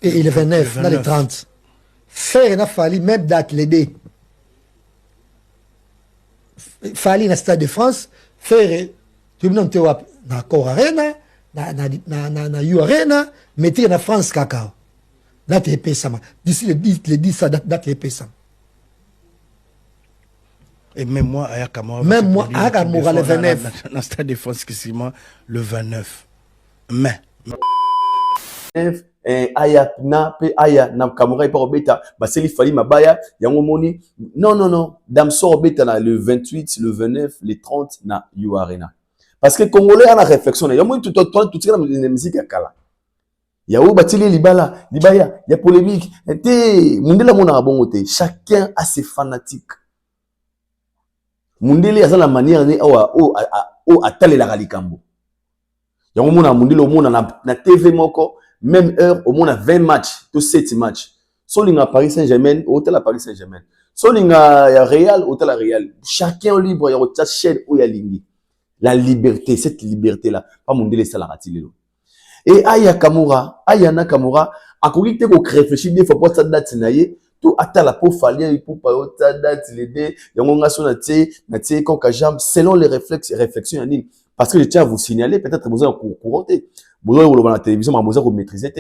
Et le 29, dans les 30. Faire n'a fallu même date les deux. Fallu dans le Stade de France, faire tout le monde na Cor Arena, na U Arena, mettre na France Cacao. Date épée ça. D'ici le 10 ça date épée ça. Et même moi, à Yakamura, le 29. Dans le Stade de France, le 29 mai. Aya na pe aya na Kamura et Robeta baseli fali mabaya yango moni non Damso Robeta na le 28 le 29 le 30 na U Arena parce que congolais a la réflexion ya moni tout la musique ya kala ya ou batili libaya ya polémique té mundela mona bongo té chacun a ses fanatiques mundele a la manière de o atale la ralikambo yango mona mundele o mona na TV moko même heure, au moins 20 matchs, tous 7 matchs. Solinga Paris Saint-Germain, hôtel à Paris Saint-Germain. Solinga Real, hôtel à Real. Chacun libre, il y a une chaîne où il y a l'ingé. La liberté, cette liberté-là. Pas mon délai salaratile. Et Aya Kamura, Aya Nakamura, à quoi il faut réfléchir, il faut pas ça date naïe. Tout à la peau fallait pour pas ça date les dés. Il y a mon gars sur la thé, concajam, selon les réflexions, parce que je tiens à vous signaler, peut-être vous avez courant. Vous avez la télévision, mais vous avez maîtrisé.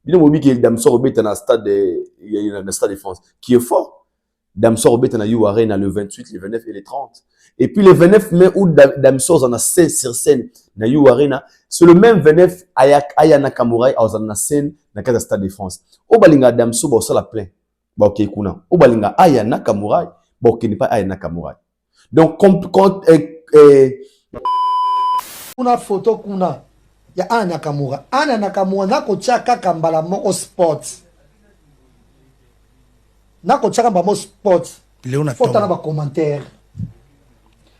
Vous avez dit que Damso Robeta dans le stade de France, qui est fort. Damso Robeta dans U Arena le 28, le 29 et le 30. Et puis le 29 mai, où Damso en a scène sur scène dans U Arena, c'est le même 29 Aya Nakamura en a scène dans le stade de France. Au balinga Damso, bah ça la plaît. Bah ok kuna. Au balinga Aya Nakamura, bah ok n'est pas Aya Nakamura. Donc quand kuna photo kuna ya Aya Nakamura. Aya Nakamura nako chaka kambala moko sport. Nako chaka mbala moko sport. Faut t'en avoir commentaire.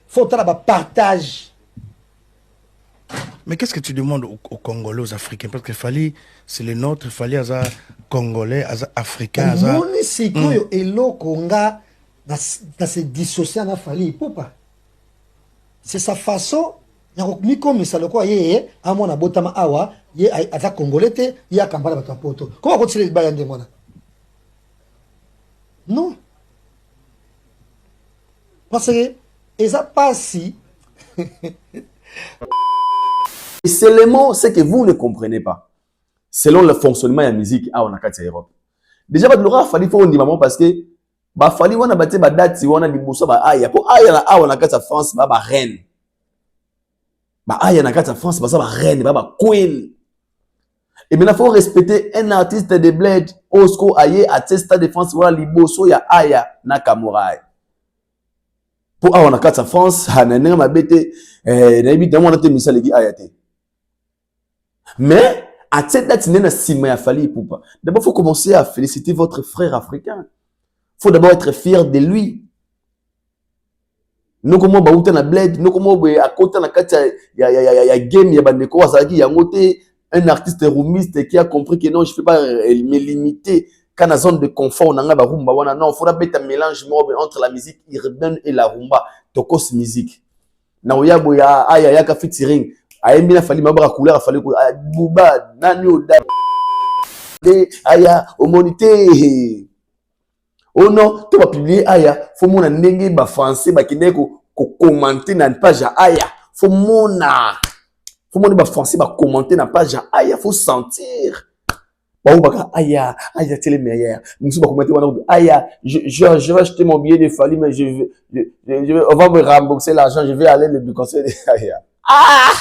Faut t'en avoir partage. Mais qu'est-ce que tu demandes aux Congolais, aux Africains? Parce qu'il fallait, c'est le nôtre, il fallait aux Congolais, aux Africains. Moni sikoyo elo konga na se dissocier na fali popa. C'est sa façon. Ni comme ça le quoi yé à mon abotama awa yé ata congolais te yé a kambala bato poto. Comment continuer le bayande mona? Non. Parce que et ça passe si seulement c'est que vous ne comprenez pas. Selon le fonctionnement de la musique à Onakati Europe. Déjà ba lora fali faut ndi maman parce que ba fali wana baté ba date wana liboso ba aya pour aya na a Onakati France ba reine. Bah, il y a en France, bah, ça va reine, bah, queen. Et maintenant, il faut respecter un artiste de bled, Osco, aye, à Stade de France, voilà, Liboso, ya Aya, Nakamura. Pour avoir en France, Hanané, ma bête, évidemment, on a été mis à l'église Ayate. Mais, à cette date, il y a un fallu pour pas. D'abord, il faut commencer à féliciter votre frère africain. Il faut d'abord être fier de lui. Nous comment ba uta na bled nous comment à côté na kati ya game ya bandeko wasaki ya ngote un artiste roumiste qui a compris que non je peux pas me limiter quand la zone de confort on a ba rumba wana non il faudra mettre un mélange entre la musique urbaine et la rumba tokos musique na oya boya aya ya ka featuring ayembi na fali mabra couleur fali ko buba nani oda aya omonité. Oh non, tu vas publier Aya, faut mon ndenge ba français ba kinde ko commenter na page Aya, faut mon ba français ba commenter na page Aya, faut sentir. Ba baka Aya, Aya télé meilleur. Nous ba commenter wana Aya, je vais acheter mon billet de Fali mais je vais on va me rembourser l'argent, je vais aller le conseil de Aya. Ah!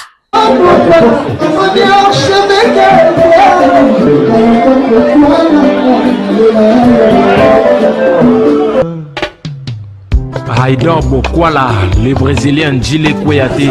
Haïdor Bokwala, le Brésilien Gilles Kouyaté.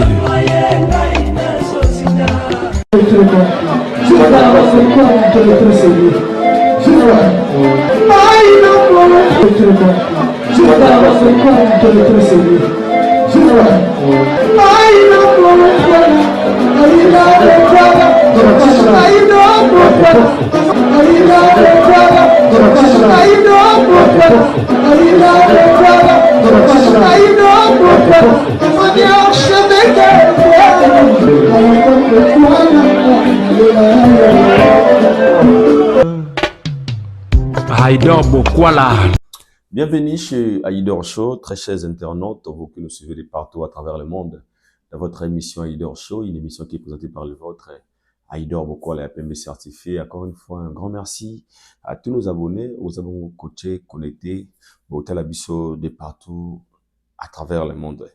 Haïdor Bokwala. Bienvenue chez Haïdor Show, très chers internautes, vous qui nous suivez de partout à travers le monde, dans votre émission Haïdor Show, une émission qui est présentée par le vôtre, Haïdor Bokwala, APMB certifié. Encore une fois, un grand merci à tous nos abonnés, aux abonnés coachés, connectés, au Talabiso de partout à travers le monde.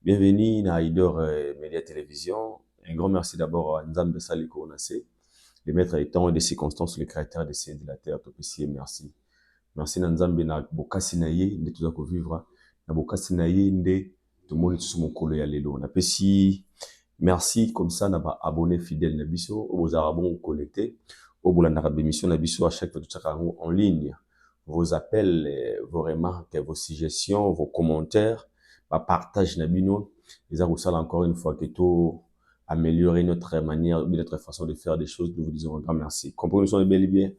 Bienvenue à Haïdor Média Télévision. Un grand merci d'abord à Nzambe Saliko Onase, le maître des temps et des circonstances, le créateur des cieux et de la terre, Topessier, merci. Merci Nzambe na bokasi na ye nde tozako vivre na bokasi na ye nde tomoni tusu mokolo ya lelo na pesi merci comme ça na ba abonné fidèle na biso obozara bon connecté obolandaka bémission na biso à chaque fois tutaka en ligne vos appels vos remarques vos suggestions vos commentaires ba partage na bino les arosala encore une fois que tout améliorer notre manière notre façon de faire des choses. Nous vous disons un grand merci. Comprenons bel et bien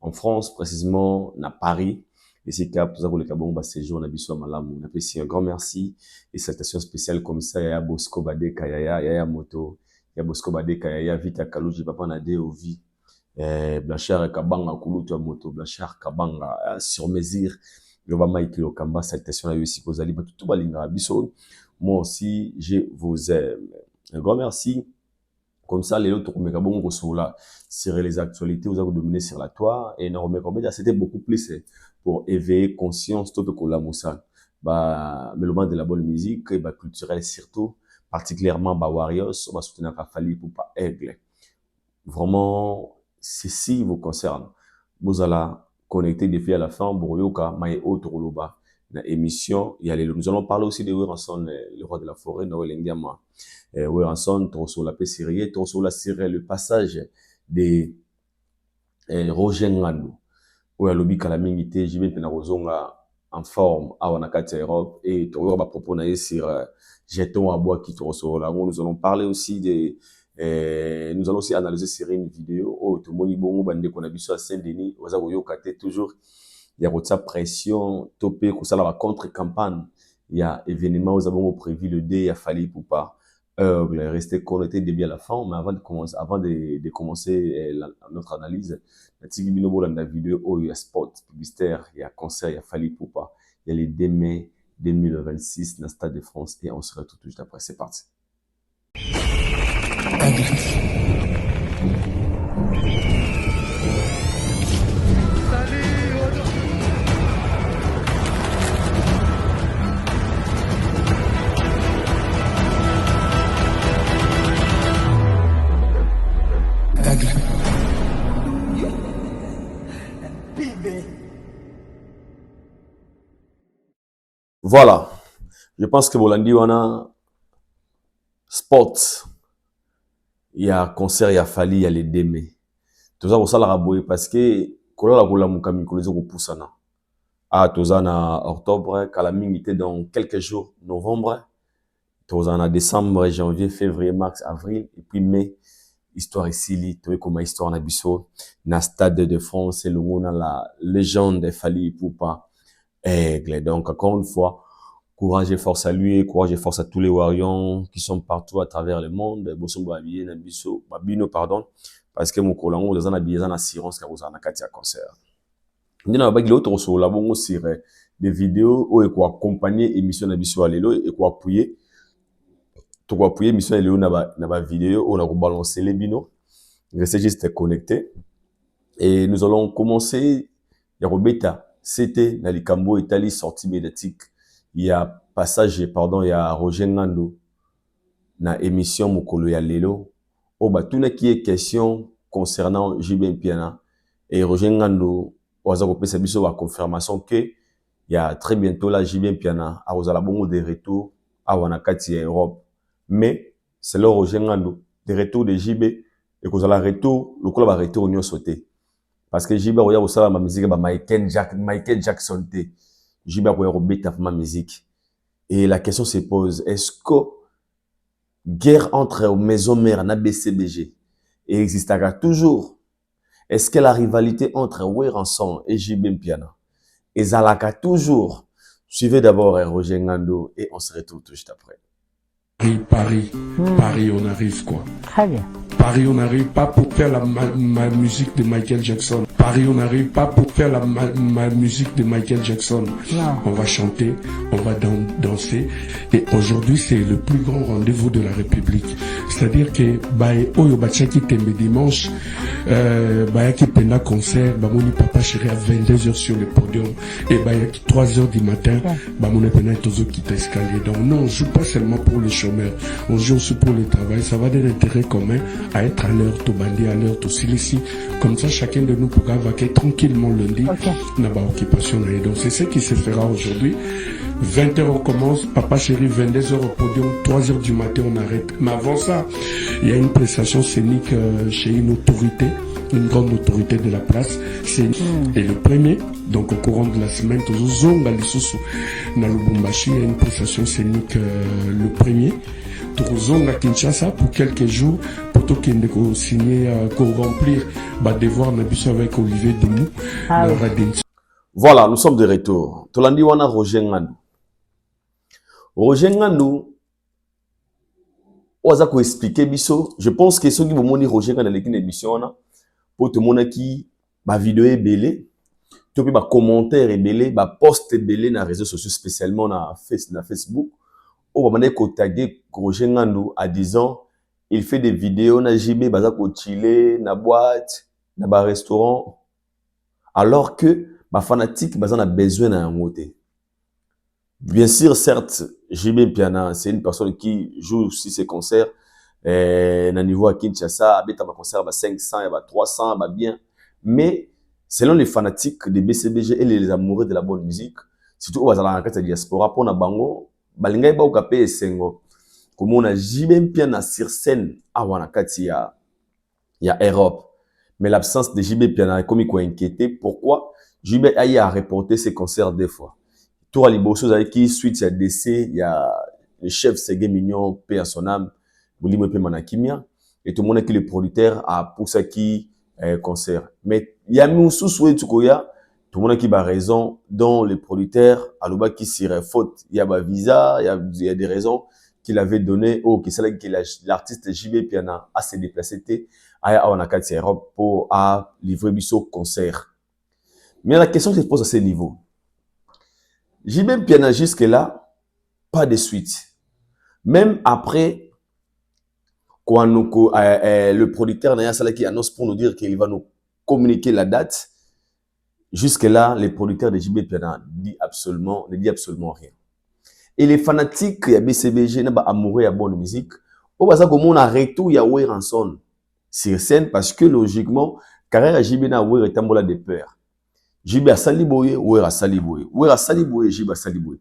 en France, précisément, à Paris, et c'est cap, tout ça pour le Cabon, bah, séjour, on a biso malamu. On a fait un grand merci et salutation spéciale comme ça, Yaya Bosco Bade Kayaya, Yaya Moto, Yaya Bosco Bade Kayaya, Vita Kalouji, Papa Nade Ovi, Blachar Kabanga, Kouloutou Moto, Blachar Kabanga, sur mesure, Yobama Ikilo Kamba, salutation à Yossi Kozali, tout balinga, biso. Moi aussi, je vous aime. Un grand merci. Comme ça, les autres, sur les actualités, vous avez dominé sur la toile. Et c'était beaucoup plus pour éveiller conscience, tout le moussa. Mais le moment de la bonne musique, culturelle surtout, particulièrement, Warriors, on va soutenir Rafali pour pas aigle. Vraiment, ceci vous concerne. Vous allez connecter des filles à la fin, Boryoka, Maïe Otoroba. Dans l'émission, nous allons parler aussi de Weranson, le roi de la forêt, Noël Ndiama. Weranson, Trosso la Pesserie, Trosso la Siré, le passage de Roger Ngandou. Oualobi Kalamingité, Jibin Penarozonga en forme à Wanakati Europe et Toro va proposer sur Jeton à bois qui Trosso là. Nous allons parler aussi de, nous allons aussi analyser sur une vidéo où tout le monde bon bande qu'on a vu sur Saint-Denis, aux Agoyo Kate toujours. Il y a cette pression, topé, que ça la contre-campagne. Il y a événement, nous avons prévu le dé, il a fallu pour pas rester connecté début à la fin. Mais avant de commencer notre analyse, la vidéo où il y a spot publicitaire, il y a concert, il y a fallu pour pas. Il y a les 2 mai 2026 dans le Stade de France et on se retrouve tout juste après. C'est parti. Voilà. Je pense que Bolandi, on a sport. Il y a concert, il y a Fali, il y a les 2 mai. Tout ça, ça la raboué parce que, quand on a mukami, qu'on les a poussana. Ah, tout ça, en octobre, Kalaming était dans quelques jours, novembre. Tout ça, en décembre, janvier, février, mars, avril, et puis mai. Histoire ici, tu vois comment histoire na biso, na Stade de France, et le monde a la légende de Fali Poupa. Aigle. Donc, encore une fois, courage et force à lui, courage et force à tous les Warriors qui sont partout à travers le monde. Bosombo habillé, Nabiso, Babino, pardon, parce que mon colango, les habillés, en assurance, car vous en avez un concert. Nous avons bagay l'autre sur la bonne sur des vidéos où il faut accompagner émission Nabiso à l'élo et quoi appuyer. Tu vas appuyer émission à l'élo na ba vidéo où on a balancé les binos. Restez juste connecté. Et nous allons commencer, il y a Robeta. C'était dans les Cambo Italie sortie médiatique. Il y a passage, pardon, il y a Roger Ngandou dans l'émission Mokolo ya Lelo. Oh, bah, tout n'est qui est question concernant Jibin Piana. Et Roger Ngandou, on a la confirmation que il y a très bientôt là, Jibin Piana, à Rosalabongo de retour à Wanakati Europe. Mais, c'est là Roger Ngandou, de retour de JB, et qu'on a la retour, le coup va retour au sauté. Parce que JB a aussi ma musique, Michael Jackson, JB a aussi ma musique. Et la question se pose, est-ce que guerre entre maison mère et BCBG existera toujours? Est-ce que la rivalité entre Weranson et JB Piana existera toujours? Suivez d'abord Roger Ngandou et on se retrouve tout juste après. Paris, on arrive quoi. Très bien. Paris, on n'arrive pas pour faire ma musique de Michael Jackson. Paris, on n'arrive pas pour faire ma musique de Michael Jackson. Non. On va chanter, on va danser. Et aujourd'hui, c'est le plus grand rendez-vous de la République. C'est-à-dire que, Oyo Bachaki Tembe dimanche, Bayaki Pena concert, Bamoni Papa Chéri à 22h sur le podium. Et Bayaki 3h du matin, Bamoni Pena est aux qui escalier. Donc non, on joue pas seulement pour les chômeurs, on joue aussi pour le travail. Ça va de l'intérêt commun à être à l'heure, tout bandit à l'heure, tout ici. Comme ça, chacun de nous pourra vaquer tranquillement lundi dans ma occupation. Donc c'est ce qui se fera aujourd'hui. 20h on commence, Papa Chéri, 22h au podium, 3h du matin on arrête. Mais avant ça, il y a une prestation scénique chez une autorité, une grande autorité de la place. Et le premier, donc au courant de la semaine, Zonga Lisusu, dans Lubumbashi, il y a une prestation scénique le premier. Zonga Kinshasa pour quelques jours, pour tout qu'il ait signé, pour remplir, devoir n'habiter avec Olivier Demou. Voilà, nous sommes de retour. Tolandi wana Roger Ngandou. Roger Ngandou, oza ko expliquer biso. Je pense que ceux qui vont moni Roger Ngandou dans l'équipe d'émission là, pour tout le monde qui ba vidéo est belé, tout puis ba commentaire est belé, ba post est belé dans les réseaux sociaux, spécialement dans Facebook. On va demander qu'on taguer Roger Ngandou à 10 ans. Il fait des vidéos na JB, baza ko chiller, na boîte, na ba restaurant. Alors que ma fanatique, on a besoin d'un côté. Bien sûr, certes, JB Piana, c'est une personne qui joue aussi ses concerts. Dans niveau à Kinshasa, à Beta, ma concert, à 500, à 300, à bien. Mais, selon les fanatiques des BCBG et les amoureux de la bonne musique, surtout au la diaspora, pour na bango, balingay ba ukapé sengo. Comme on a JB Piana sur scène, à Wanakati, il y a Europe. Mais l'absence de JB Piana, comme il faut inquiéter. Pourquoi? JB a reporté ses concerts deux fois. Tour à Liboso, qui suite à décès, il y a le chef Ségué Mignon, paix à son âme, Boulimo Pe Manakimia, et tout le monde qui le producteur a poussé qui concert. Mais il y a Moussou Soué Tukoya, tout le monde qui a raison, dont le producteur, à l'oba qui serait faute. Il y a un visa, il y a des raisons qu'il avait donné, qui c'est là que l'artiste JB Piana a se déplacé à Wanakati Europe pour livrer biso concert. Mais la question se pose à ce niveau. JB Piana jusque-là, pas de suite. Même après, quand le producteur Naya Sala qui annonce pour nous dire qu'il va nous communiquer la date, jusque-là, les producteurs de JB Piana ne dit absolument rien. Et les fanatiques de BCBG n'ont pas amoureux à bonne musique. Au bas comme on a retour ya Way Ranson sur scène parce que logiquement, carrière JB na Way est tambola de peur. JB a saliboye, Way a saliboye. Way a saliboye, JB a saliboye.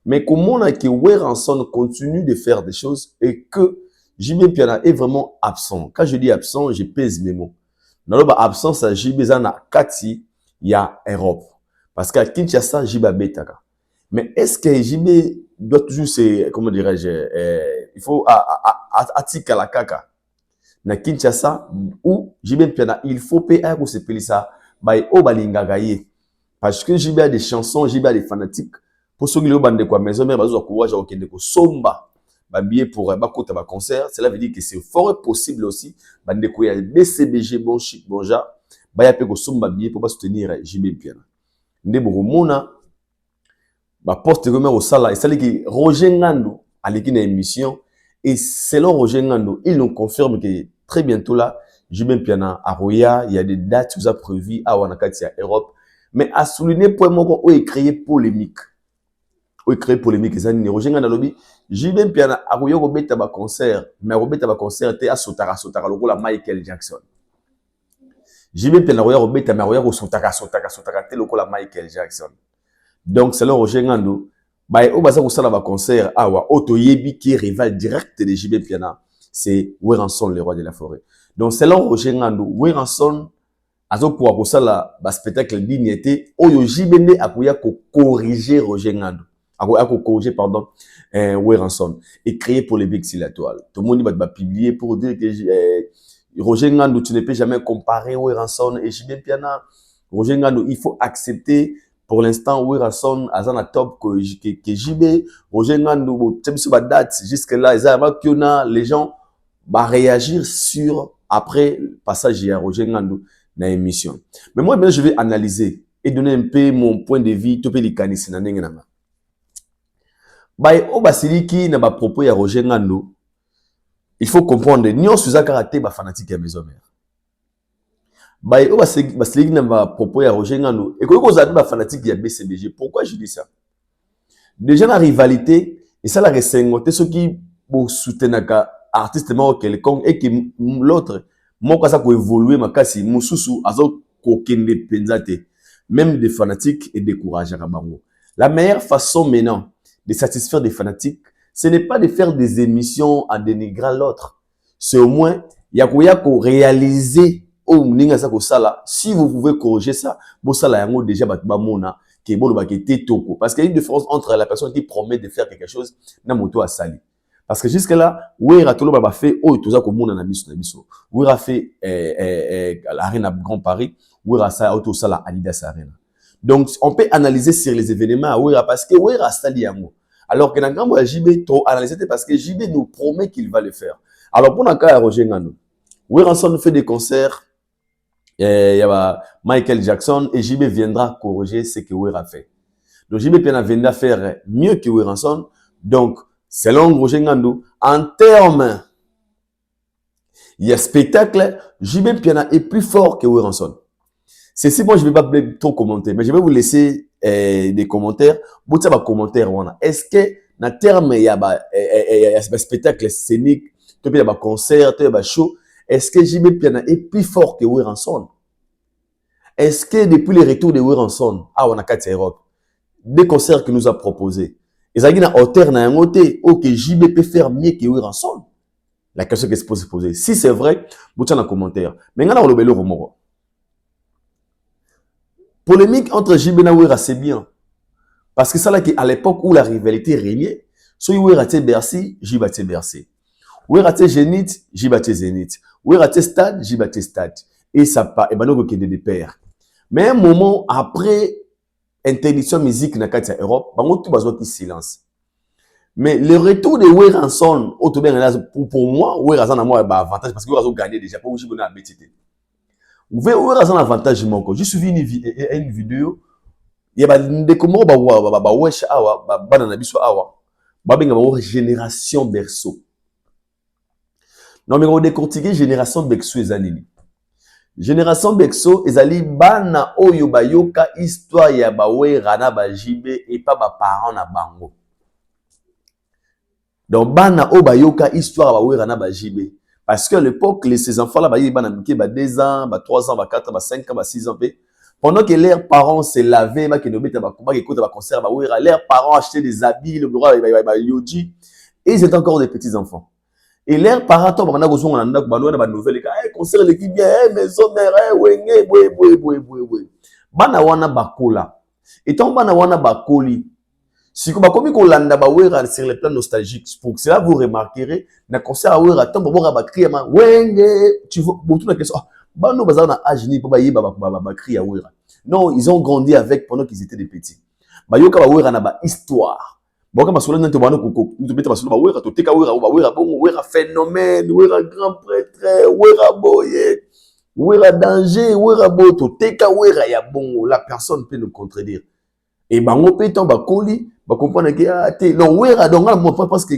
Mais comment on a que Way Ranson continue de faire des choses et que JB Piana est vraiment absent. Quand je dis absent, je pèse mes mots. Dans le absence à JB Zana Kati, il y a Europe. Parce qu'à Kinshasa, JB a Betaka. Mais est-ce que JB doit toujours comment dirais-je, il faut atika la kaka. Na Kinshasa, ou JB Piana, il faut payer pour se payer ça. Parce que JB a des chansons, JB a des fanatiques. Pour ceux qui ont des maison, mais ils ont courage à des somba. Billet pour un concert, cela veut dire que c'est fort possible aussi. Bande ko ya BCBG bon chic bon ja, ba pe ko somba billet pour soutenir JB Piana. Ndebo mona ba poste comme au sala, et ça dit que Roger Ngandou à l'équipe d'émission et selon Roger Ngandou, il nous confirme que très bientôt là, JB Piana à Roya, il y a des dates qui sont prévues à Wanakati à Europe, mais à souligner pour moi où est créé polémique. Où est créé polémique ça ni Roger Ngandou lobby, JB Piana à Roya ko beta ba concert, mais ko beta ba concert te à sotara loko la Michael Jackson. JB Piana Roya ko beta mais Roya ko sotara te loko la Michael Jackson. Donc, selon Roger Ngandou, au basa ko sala ba concert awa Oto Yebi qui est rival direct de JB Piana, c'est Way Ranson le roi de la forêt. Donc selon Roger Ngandou, Way Ranson azo pour ko sala ba spectacle dignité oyo JB ne akoya ko corriger Roger Ngandou. Akoya ko corriger pardon Way Ranson et créer polémique sur la toile. Tout le monde va publier pour dire que Roger Ngandou tu ne peux jamais comparer Way Ranson et JB Piana. Roger Ngandou, il faut accepter. Pour l'instant, Way Ranson a un top que JB, Roger Ngandou, date jusque là, les gens vont réagir sur après passage à Roger Ngando dans l'émission. Mais moi, je vais analyser et donner un peu mon point de vue. Tout les canis na nenga nanga. Bah, au basiliki na ba propos ya Roger Ngando, il faut comprendre ni on suza karaté ba fanatique ya maison mère. Bah, au basiliki na ba propos ya Roger Ngando et ko za ba fanatique ya BCBG. Pourquoi je dis ça? Déjà la rivalité et ça la ressengote ceux qui bo soutenaka artistement quelconque et que l'autre moi ça ko évoluer makasi mususu azo ko kende penzate même des fanatiques et décourager bango. La meilleure façon maintenant de satisfaire des fanatiques, ce n'est pas de faire des émissions en dénigrant l'autre. C'est au moins yako réaliser au mninga ça ko sala. Si vous pouvez corriger ça, bo sala yango déjà ba mona que bon ba ke toko parce qu'il y a une différence entre la personne qui promet de faire quelque chose na moto a sali. Parce que jusque-là, Ouera Tolo Baba fait, oh, tout ça comme on a biso na biso. Ouera fait l'Arena Grand Paris, Ouera ça auto ça la Adidas Arena. Donc on peut analyser sur les événements à Ouera parce que Ouera sali yango. Alors que dans Gambo JB trop analysé parce que JB nous promet qu'il va le faire. Alors pour notre cas Roger Ngando, Ouera Son fait des concerts, il y a Michael Jackson et JB viendra corriger ce que Ouera fait. Donc JB viendra faire mieux que Ouera Son. Donc selon Roger Ngando, en termes, il y a spectacle, JB Piana est plus fort que Weranson. Ceci, moi, je ne vais pas trop commenter, mais je vais vous laisser des commentaires. Vous avez des commentaires. Est-ce que, en termes, il y a un spectacle scénique, il y a un concert, il y a un show, est-ce que JB Piana est plus fort que Weranson? Est-ce que depuis le retour de Weranson, on a 4 Europe, des concerts qu'il nous a proposés, et ça, il y a une hauteur, na un côté, ou que JB peut faire mieux que Weranson. La question que se pose se poser. Si c'est vrai, vous êtes dans les commentaires. Mais il y a le bel romoro. Polémique entre JB et Ouera, c'est bien. Parce que ça, là, à l'époque où la rivalité régnait, soit Ouera était Bercy, JB était Bercy. Ouera était Zénith, JB était Zénith. Ouera était Stade, JB était Stade. Et ça part, et ben, nous, il y a des pères. Mais un moment après, interdiction musique na kati ya Europe, bango tout bazo qui silence. Mais le retour de Weranson, pour moi, Weranson a moi un avantage parce que Weranson gagné déjà pour Ujibona à BTT. Vous voyez Weranson a un avantage moko. J'ai suivi une vidéo, il y a des comment ba wesh awa ba na biso awa. Ba benga ba génération berceau. Non mais on décortiquer génération berceau ezalini. Génération Bexo, ezali bana oyo bayoka histoire ya Bawera na ba JB et pas ba parents na bango. Donc bana o bayoka histoire Bawera na ba JB parce que à l'époque ces enfants là ba bana miki ba 2 ans, ba 3 ans, ba 4 ans, ba 5 ans, ba 6 ans pendant que leurs parents se lavaient ba ke nobeta ba combat écoute ba concert Bawera, leurs parents achetaient des habits le droit ba yoji et ils étaient encore des petits enfants. Et leurs parents, quand on a besoin de une nouvelle, concert l'équipe bien, maison mère, wenge, boué. Bana wana bakola. Et tant bana wana bakoli. Si vous avez kolanda bawera sur le plan nostalgique, pour cela vous remarquerez, na concert à wera, tant bawera bakri ma wenge, tu vois, beaucoup de questions. Bano bazar na âge ni pour bayer bakri à wera. Non, ils ont grandi avec pendant qu'ils étaient des petits. Bayoka bawera na ba histoire. Boka masolo nante bana koko nous beta masolo ba wera to teka wera bon wera phénomène wera grand prêtre wera boye wera danger wera bo to teka wera ya bon la personne peut nous contredire et bango pétant ba koli ba comprendre que ah té non wera donc moi parce que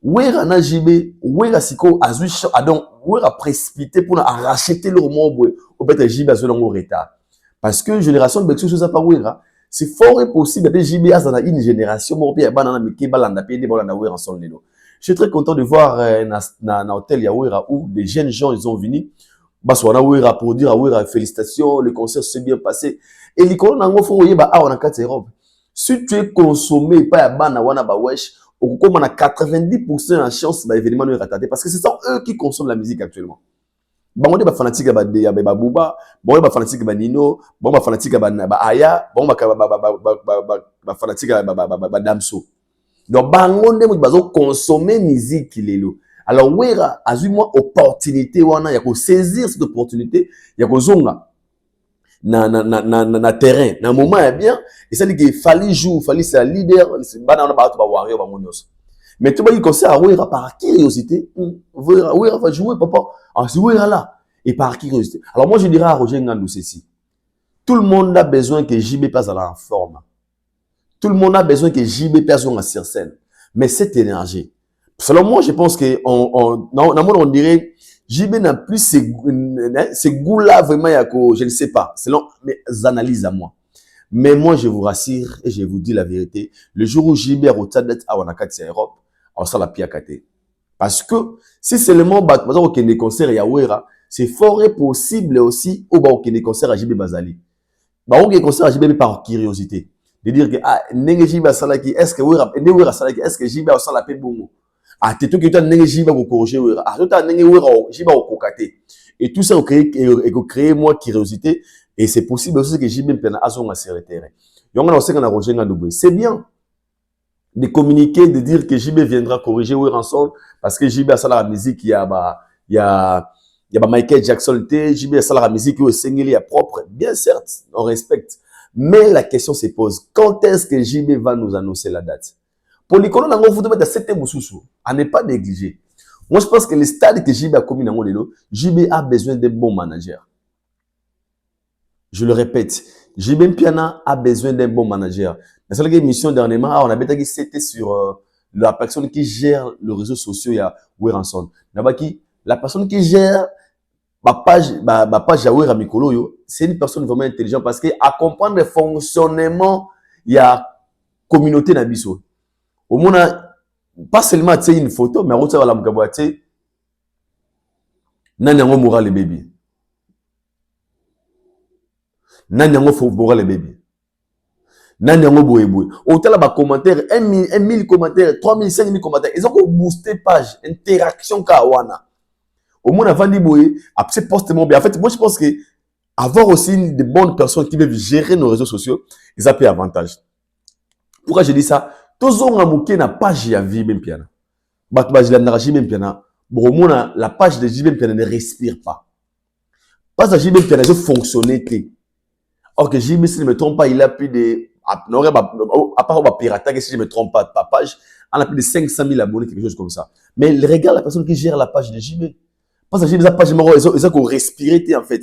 wera na JB wera siko azui donc wera précipité pour racheter le roman au peut-être JB azui dans retard parce que génération de Bexo ça pas wera. C'est fort et possible que JB a dans une génération je suis très content de voir dans hôtel Yawera où des jeunes gens ils ont venu baswana Wera pour dire Wera félicitations, le concert s'est bien passé et l'icône nango fo yeba a on a 4 Europe. Si tu es consommé pas bana wana ba wesh au comme on a 90% de chance ba événement ne raté parce que ce sont eux qui consomment la musique actuellement. Bon, on est fanatique de Babouba, bon, on est fanatique de Nino, bon, on est fanatique de Aya, bon, on est fanatique de Damso. Donc, on est consommer musique qui est là. Alors, Wera a eu une opportunité, il y a saisir cette opportunité, il y a zonga na terrain, na moment est bien, et ça dit qu'il fallait jouer, fallait ser leader, c'est pas dans le bateau warrior ba monios. Mais tu vas y concert à Ouera par curiosité. Ouera va jouer, papa. Ah, c'est Ouera là. Et par curiosité. Alors moi, je dirais à Roger Ngandou ceci. Tout le monde a besoin que JB passe en forme. Tout le monde a besoin que JB passe en sur scène. Mais cette énergie, selon moi, je pense que on dirait JB n'a plus ces goûts-là vraiment, je ne sais pas, selon mes analyses à moi. Mais moi, je vous rassure et je vous dis la vérité, le jour où JB a retardé à Wanakati Europe, on sera la piakate. Parce que si seulement au Kende concert à Ouera, c'est fort possible aussi au Kende concert à JB Bazali. Au Kende concert à JB par curiosité. De dire que, ah, Nenge JB Salaki, est-ce que Ouera Salaki, est-ce que JB a Salapé Bongo? Ah, t'es tout qui t'a Nenge JB au corriger Ouera. Ah, tout à Nenge Ouera JB au kokate. Et tout ça, créer moi curiosité. Et c'est possible aussi que JB Mpena a son sur le terrain. C'est bien de communiquer, de dire que JB viendra corriger Ouera ensemble, parce que JB a ça la musique, il y a Michael Jackson, JB a ça la musique, il y a single, propre. Bien certes, on respecte. Mais la question se pose, quand est-ce que JB va nous annoncer la date? Pour les colons, on va mettre 7 Moussoussou, à ne pas négliger. Moi, je pense que le stade que JB a commis dans le JB a besoin de bons managers. Je le répète, JB Mpiana a besoin d'un bon manager. La seule émission dernièrement, on a bêta c'était sur la personne qui gère les réseaux sociaux, il y a Oueranson. La personne qui gère ma page à Ouera Mikolo, c'est une personne vraiment intelligente parce qu'à comprendre le fonctionnement, il y a communauté Nabiso. Au moins, pas seulement une photo, mais on la mkaboate, nanyango moura le bébé. Nanyango faut moura le bébé. Nanyango boue. Autant là, commentaires, 1000 commentaires, 3000, 5000 commentaires. Ils ont boosté page, interaction kawana. Au moins, avant de boue, après poste mon bien. En fait, moi, je pense que avoir aussi de bonnes personnes qui veulent gérer nos réseaux sociaux, ils ont pris avantage. Pourquoi je dis ça? Tous on a mouké na page ya vie même piana. Batbaj la naraji même piana. Bon, la page de JB Piana ne respire pas. Pas de JB Piana, je fonctionnais. Or que JB, si je ne me trompe pas, il a plus de, à part au piratage, si je ne me trompe pas, ta page, on a plus de 500 000 abonnés, quelque chose comme ça. Mais regarde la personne qui gère la page de JB. Pas de JB, la page, ils ont respiré, en fait.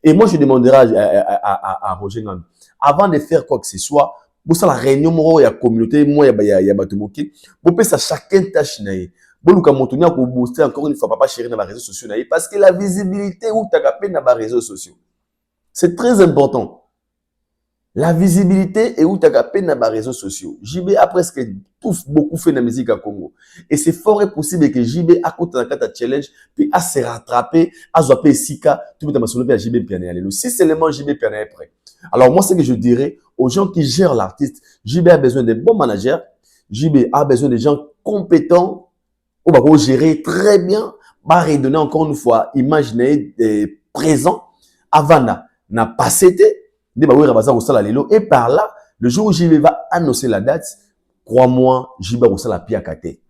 Et moi, je demanderai à Roger Ngandou, avant de faire quoi que ce soit, pour ça, la réunion, il y a communauté, moi, il y a Batoumoki, pour que ça chacun tâche, bon, nous, comme on pour booster encore une fois, papa chéri dans les réseaux sociaux, parce que la visibilité où tu as capé dans les réseaux sociaux, c'est très important. La visibilité et où tu as capé dans les réseaux sociaux. JB a presque beaucoup fait de la musique à Congo. Et c'est fort et possible que JB a côté dans le challenge, puis à se rattraper, à zouaper Sika, tout le monde à JB Piané. Si seulement JB Piané est prêt. Alors moi, ce que je dirais aux gens qui gèrent l'artiste, JB a besoin de bons managers, JB a besoin de gens compétents, on va gérer très bien, va redonner encore une fois, imaginer présent, avant n'a pas été, et par là, le jour où JB va annoncer la date, crois-moi, JB va la piakate.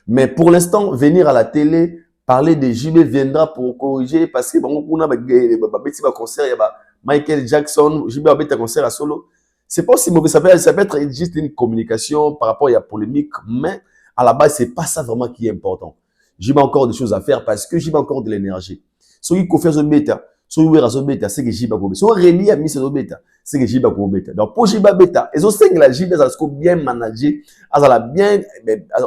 Mais pour l'instant, venir à la télé, parler de JB viendra pour corriger, parce que on a un concert, il y a Michael Jackson, JB a un concert à solo. C'est pas aussi mauvais, ça peut être juste une communication par rapport à la polémique, mais à la base, c'est pas ça vraiment qui est important. J'ai encore des choses à faire parce que j'ai encore de l'énergie. Ce qui fait ce bêta, ce qui fait ce bêta, c'est que j'ai pas bêta. Ce qui Rémi a mis ce bêta, c'est que j'ai pas bêta. Donc pour j'ai pas bêta, et ce que la JB a bien managé, a bien,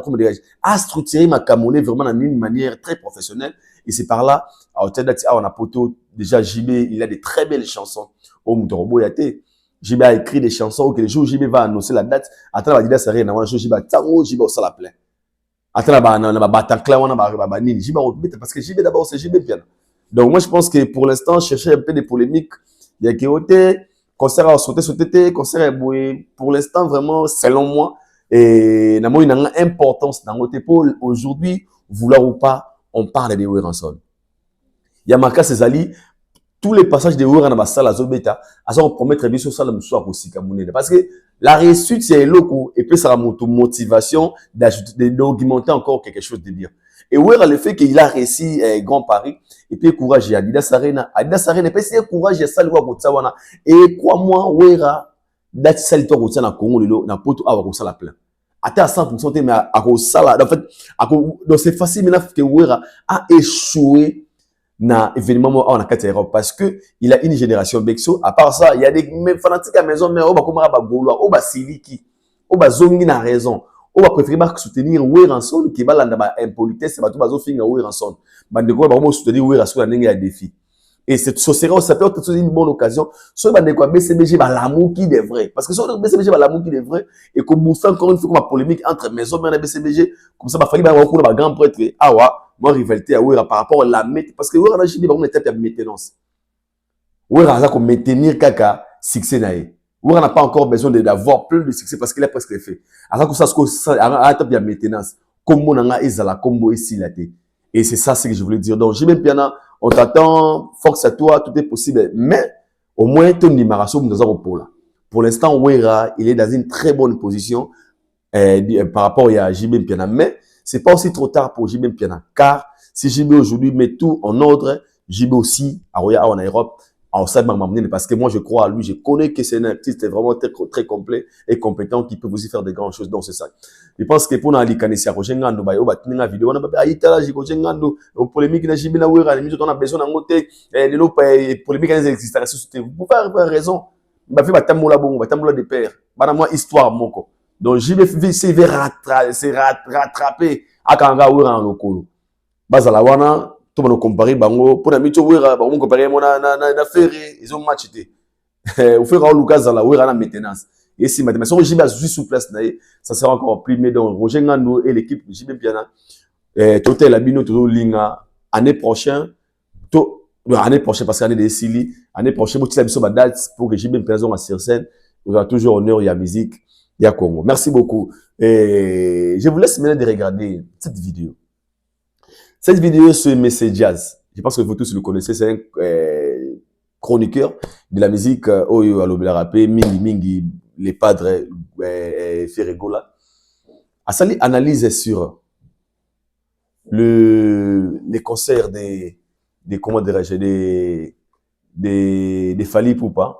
comment dirais-je, a structuré ma camonée vraiment d'une manière très professionnelle. Et c'est par là, on a poto déjà JB, il a des très belles chansons. Au Moutorobo Yate. JB a écrit des chansons que le jour où JB va annoncer la date, attends, la date, ça rien, JB a tango, JB au la plein. Attends, parce que JB d'abord, c'est JB piano. Donc, moi, je pense que pour l'instant, chercher un peu de polémiques, il y a qui concert à sauter, concert à bouer. Pour l'instant, vraiment, selon moi, et il y a une importance dans notre épaule. Aujourd'hui, vouloir ou pas, on parle de Oueranson. Il y a Marca Césali. Tous les passages de Ouera dans la salle à Zobeta, à ça on promet très bien sur ça le soir aussi parce que la réussite c'est loco et puis ça a motivation d'augmenter encore quelque chose de bien. Et Ouera le fait qu'il a réussi Grand Paris et puis courage il y a Adidas Arena et puis c'est courage il y a ça le Botswana et quoi moi Ouera date ça le temps au na Congo na poto a ça la plein. Atteint à 100%, mais à cause ça là, en fait, donc c'est facile maintenant que Wera a échoué dans l'événement en Europe parce que il a une génération Bexo. À part ça, il y a des fanatiques à la maison, mais on va comment à Gaulois, on va Siliki, on va Zongi na raison. On va préférer soutenir Weranson qui va l'anda impolitesse, c'est pas tout bazo finir Weranson. Bande quoi, on va soutenir Weranson dans un défi. Et ce serait, ça peut être une bonne occasion. Soit bande quoi, BCBG va l'amour qui est vrai. Parce que soit BCBG va l'amour qui est vrai, et qu'on bouffe encore une fois comme polémique entre maison et BCBG, comme ça, il va falloir avoir un grand prêtre. Ah ouais, moi, rivalité à Wera par rapport à la maintenance. Parce que Wera, j'ai dit, on est à maintenance. Wera, ça, qu'on maintenir Kaka, succès naïe. Wera n'a pas encore besoin d'avoir plus de succès parce qu'il a presque fait. Alors que ça, c'est à la maintenance. Comme on a la combo ici, là, et c'est ça, ce que je voulais dire. Donc, j'ai même bien, on t'attend, force à toi, tout est possible. Mais, au moins, ton numération, nous avons pour là. Pour l'instant, Wera, il est dans une très bonne position, par rapport à JB Piana. Mais, c'est pas aussi trop tard pour JB Piana. Car, si JB aujourd'hui met tout en ordre, JB aussi, en Europe, parce que moi, je crois à lui, je connais que c'est un artiste vraiment très, très complet et compétent qui peut aussi faire des grandes choses. Donc, c'est ça. Je pense que pour nous, les Canisiens, on a vidéo, on a une polémique, on a besoin d'un côté, les polémiques existent. Vous pouvez avoir raison. Je vais faire des pères. Moi, histoire, moko. Donc, JB se rattraper à Kanga Wera en locolo. Bazalawana, tout le monde comparer bango pour la micho Wera bango comparer mon na ferré ils ont matché au fait Raoul Lucas la Wera na maintenance et si maintenant si JB a sous place ça sera encore plus mais donc Roger Ngando et l'équipe JB Piana total abino tout linga année prochaine année prochaine parce qu'année des Sili année prochaine tu as une date pour que JB Piana sur scène on va toujours honneur il y a musique il y a Congo. Merci beaucoup et je vous laisse maintenant de regarder cette vidéo. Cette vidéo sur Messé Jazz, je pense que vous tous le connaissez, c'est un chroniqueur de la musique Oyo Alobela Rapé, Mingi, les padres Ferregola. A sali analyse sur les concerts des comment dirais-je, des Fally Ipupa.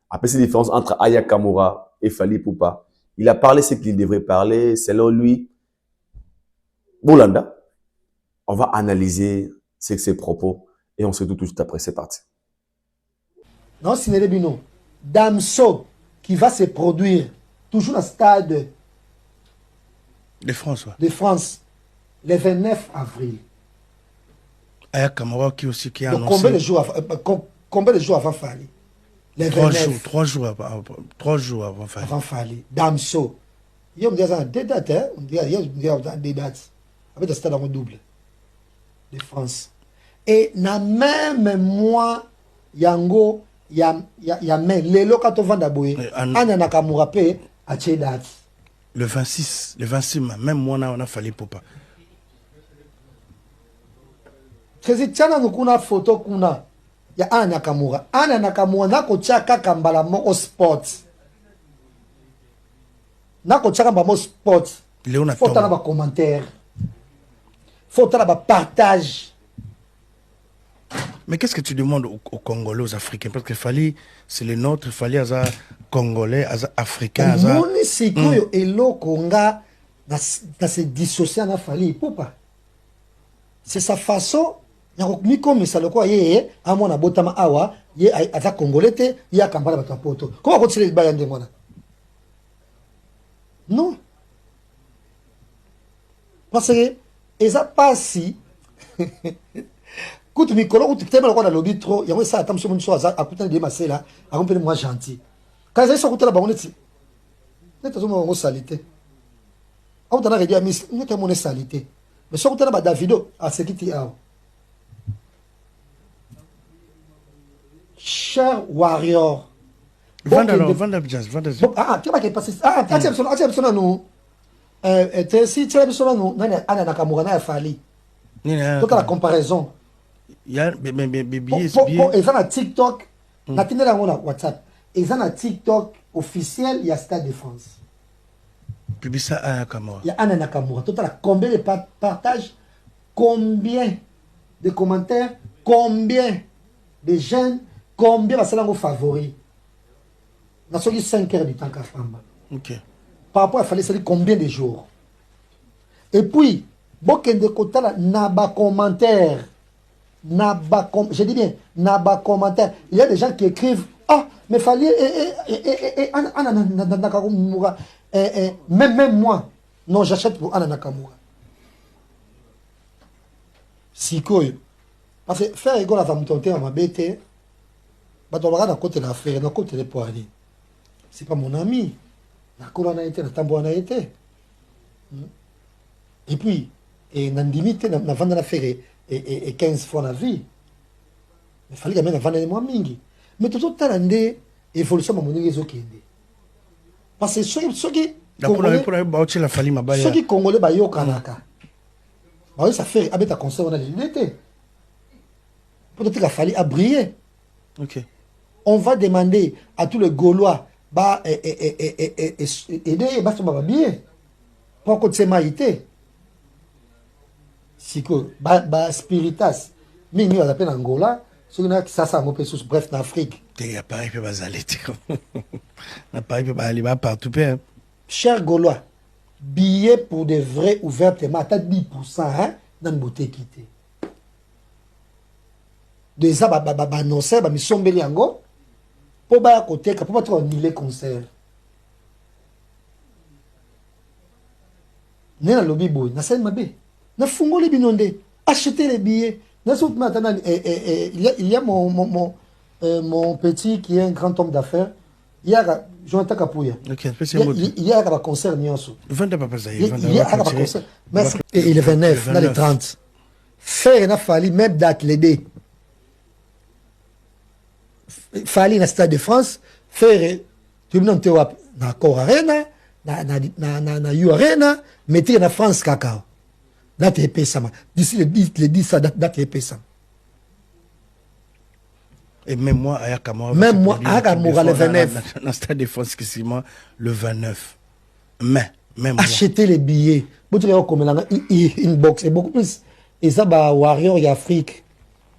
Après cette différence entre Aya Kamura et Fally Ipupa, il a parlé ce qu'il devrait parler, selon lui, Bolanda. On va analyser ses propos et on se retrouve tout de suite après. C'est parti. Non, Sinele Bino. Damso qui va se produire toujours au stade de France. Ouais. De France le 29 avril. Aya Kamara qui aussi qui a donc, annoncé. Combien de jours avant Fally? 3 jours avant Fally. Avant Fally. Damso. Il y a des dates, hein? Il y a des dates. Avec le stade en double. De France. Et na même mois, yango, ya mais les locaux vanda boye. Anya Nakamura pe a date. Le 26 même moi on a Fally Ipupa. Kezi tchana nukuna photo kuna ya Anya Nakamura. Anya Nakamura nako chaka kambala mo sport. Nako chaka kambala mo sport. Faut t'en avoir commentaire. Faut t'en avoir partage. Mais qu'est-ce que tu demandes aux Congolais, aux Africains? Parce que Fally, c'est le nôtre, Fally, aza Congolais, aza Africain, aza... Moni sikoyo eloko nga na se dissocier na Fally Ipupa. C'est sa façon, ni comme ça le quoi yé, à mon abotama awa, yé aza Congolais te, yé a kambala bato poto. Comment continuer le bayande mona? Non. Parce que eza pasi Écoute, Nicolas, tu t'aimes le lobby trop, il y a ça, attends, monsieur Monso, à côté de ma sœur là, à remplir moi gentil. Quand ils sont côté là-bas, on est net mon salité. On t'a dit à Miss, net mon salité. Mais sur côté là-bas, Davido, à ce qui est cher warrior. Vanda jazz. Ah, tu vas qui passer. Ah, tu nous. Si tu as besoin de nous, Anna Nakamura na Fally. Toute la comparaison. Il y a billets. Ils ont un TikTok. Ils ont WhatsApp. Ils ont un TikTok officiel. Il y a Stade de France. Publie ça à Aya Kamura. Il y a Anna Nakamura. Total, combien de partages? Combien de commentaires? Combien de jeunes? Combien de favoris? Nous avons 5 heures du temps qu'à Famba. Ok. par rapport à Fali, ça dit combien de jours. Et puis, bokende kotala naba commentaire. Je dis bien, naba commentaire. Il y a des gens qui écrivent, ah, mais Fali, même moi, non, j'achète pour Anna Nakamura. Sikoyo. Parce que faire égal à Vamutonte à ma bête, bah, tu vas côté de l'affaire, dans côté des poignets. C'est pas mon ami. La colonne a été, la tambour a été. Et puis, et dans limite, dans la vente de l'affaire, et 15 fois la vie. Il fallait quand même vendre les moins mingi. Mais tout le temps, il y a une évolution de mon réseau. Parce que ceux qui Congolais, bah, yo kanaka. Bah, ça fait, avec ta concert, on a l'unité. Peut-être qu'il a fallu briller. Ok. On va demander à tous les Gaulois, bah, aider, bah, ça va bien. Pour qu'on se maïté. Si que, bah, spiritas, mais nous, on appelle Angola, ceux qui ça, ça, bref, en Afrique. Il n'y a pas de bazalité. Il n'y a pas de aller partout. Chers Gaulois, billets pour des vrais ouvertement, à 10%, hein, dans le beauté quitté. De ça, annoncer, mais sombeli ango, pour ba côté, pour pas trop annuler concert. N'est le lobby boy, n'a pas mabé. N'a fungo les binondé, achetez les billets. N'a pas maintenant, il y a mon petit qui est un grand homme d'affaires. Il y a Jonathan Kapouya. Il y a un concert Nyonso. Il y a un concert. Et il est 29, dans les 30. Faire n'a fallu même date les deux. Fali na Stade de France, faire tu me tu vois na Cor Arena, na U Arena, mettre na France Cacao. Date épée ça. D'ici le 10 ça date épée ça. Et même moi, à Yakamora, le 29. Dans le Stade de France, le 29. Mais, même acheter les billets. Vous avez comme une box et beaucoup plus. Et ça, bah, Warrior et Afrique.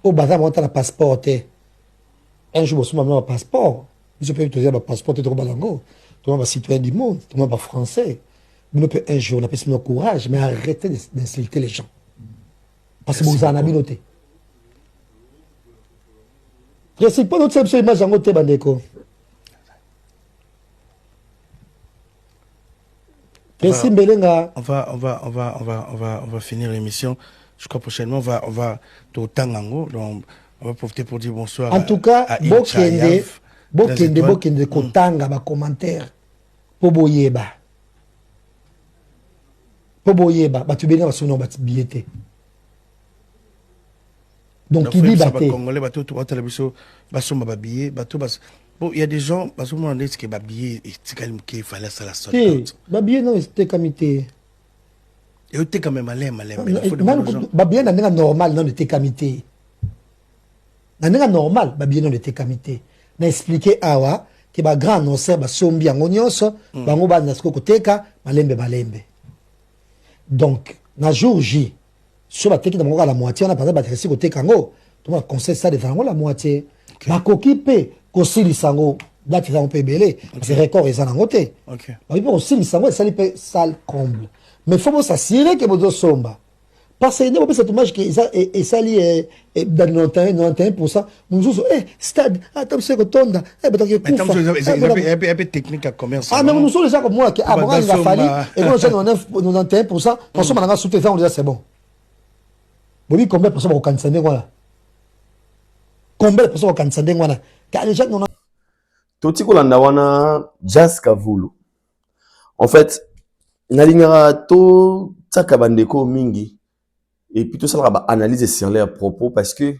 Au bazar, on a un passeport. Un jour, je suis un passeport. Je peux utiliser un passeport de Balango. Tu es un citoyen du monde. Tu es un français. Mais un jour, on a plus de courage, mais arrêtez d'insulter les gens. Parce que vous en avez noté. Je sais pas notre image en côté bandeko. On va finir l'émission. Je crois prochainement on va tout tangango. Donc on va profiter pour dire bonsoir. En tout cas, bokende kotanga ba commentaire. Poboyeba. Ba tu bénir son nom ba billetté. Donc il dit baté. Congolais bateau tout télévision baso ba billet bateau bas. Bon, il y a des gens parce que moi on dit que ba billet c'est quand même qu'il fallait ça la sorte. Ba billet non c'était comité. Et était quand même malin. Ba billet na normal non était comité. Na normal ba billet non était comité. Na expliquer awa que ba grand annonceur ba sombi yango nyonso bango ba nasko koteka malembe. Donc na jour J sur la technique de la moitié, on a pas de côté Kango. Tout le monde conseille ça de faire la moitié. Ma coquille aussi les sango. Là, tu vas en payer. C'est record et ça en côté. Il faut aussi les sango, ça les sale comble. Mais il faut s'assurer que vous somba. Parce que il y a cette image qui est sali dans 91%. Nous disons, stade, attends, c'est que tonda. Un peu technique à commerce. Ah, mais nous sommes les gens comme moi qui a il a fallu. Et nous sommes 91%. Parce qu'on a sous-traitant, on dit c'est bon. Oui, combien de personnes au Kansande voilà? Combien de personnes au Kansande voilà? Car les gens n'ont pas. Totiko Landawana, Jazz Kavulu. En fait, Nalingara to Tsakabandeko Mingi. Et puis tout ça, on va analyser sur leurs propos parce que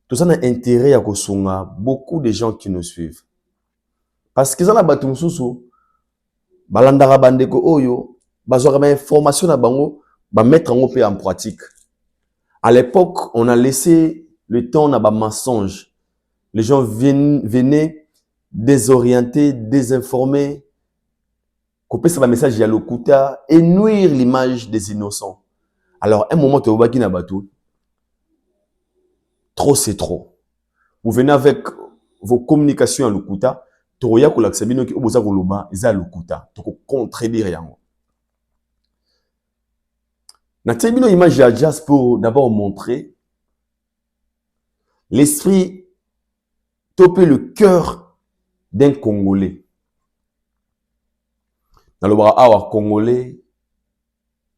tout ça a intérêt à Kosunga, beaucoup de gens qui nous suivent. Parce que ça, la batum sousou, Balandara Bandeko Oyo, Bazora information à Bango, va mettre en pratique. À l'époque, on a laissé le temps à bas mensonge. Les gens venaient désorientés, désinformés, couper ce message à l'okuta et nuire l'image des innocents. Alors, un moment, tu vas na bateau. Trop, c'est trop. Vous venez avec vos communications à l'okuta. Tu vas l'accès, qui oboza koloba, ils à l'okuta. Tu contredire yango. Na termino image ya jazz pour d'abord montrer l'esprit topé le cœur d'un Congolais. Dans le bras awa Congolais,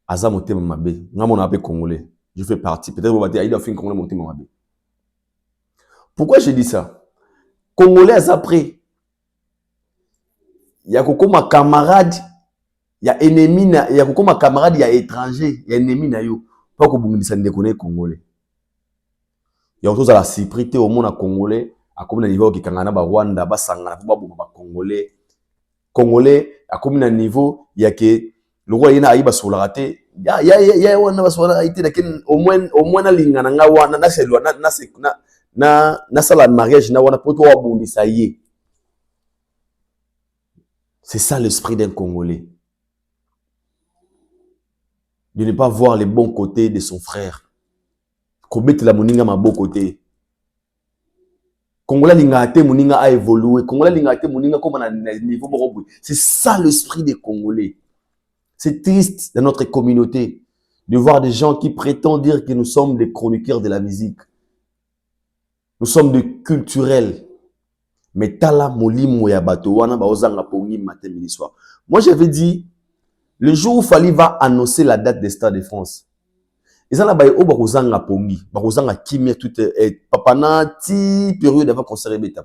aza motema mabe. Nga mona appelé Congolais. Je fais partie. Peut-être vous va dire, il a fait un Congolais motema mabe. Pourquoi je dis ça? Congolais aza prêt. Il y a kokoma camarade, il y a ennemi, il y a kokoma camarade, il y a étranger, il y a ennemi na yo. Pas ko bungisa ndekone Congolais. Il y a autour de la cyprité au monde Congolais, à comme na niveau qui kangana ba Rwanda, ba sangana ba ba Congolais. Congolais à comme na niveau, il y a que le roi yena ayiba sur la raté. Ya wana ba sur la raté lakin au moins na lingana nga wana na selwa na sala mariage na wana poto wa bundisa ye. C'est ça l'esprit d'un Congolais. De ne pas voir les bons côtés de son frère. Kobete la moninga ma beau côté. Congolais lingate moninga a évolué. Congolais lingate moninga comme on a niveau moroboui. C'est ça l'esprit des Congolais. C'est triste dans notre communauté de voir des gens qui prétendent dire que nous sommes des chroniqueurs de la musique. Nous sommes des culturels. Mais tala molimo ya bato wana ba ozanga pongi matin midi soir. Moi j'avais dit le jour où Fally va annoncer la date des Stades de France. Ils ont la baye o ba kozanga pongi, ba kozanga kimia tout papana ti période avant concert beta.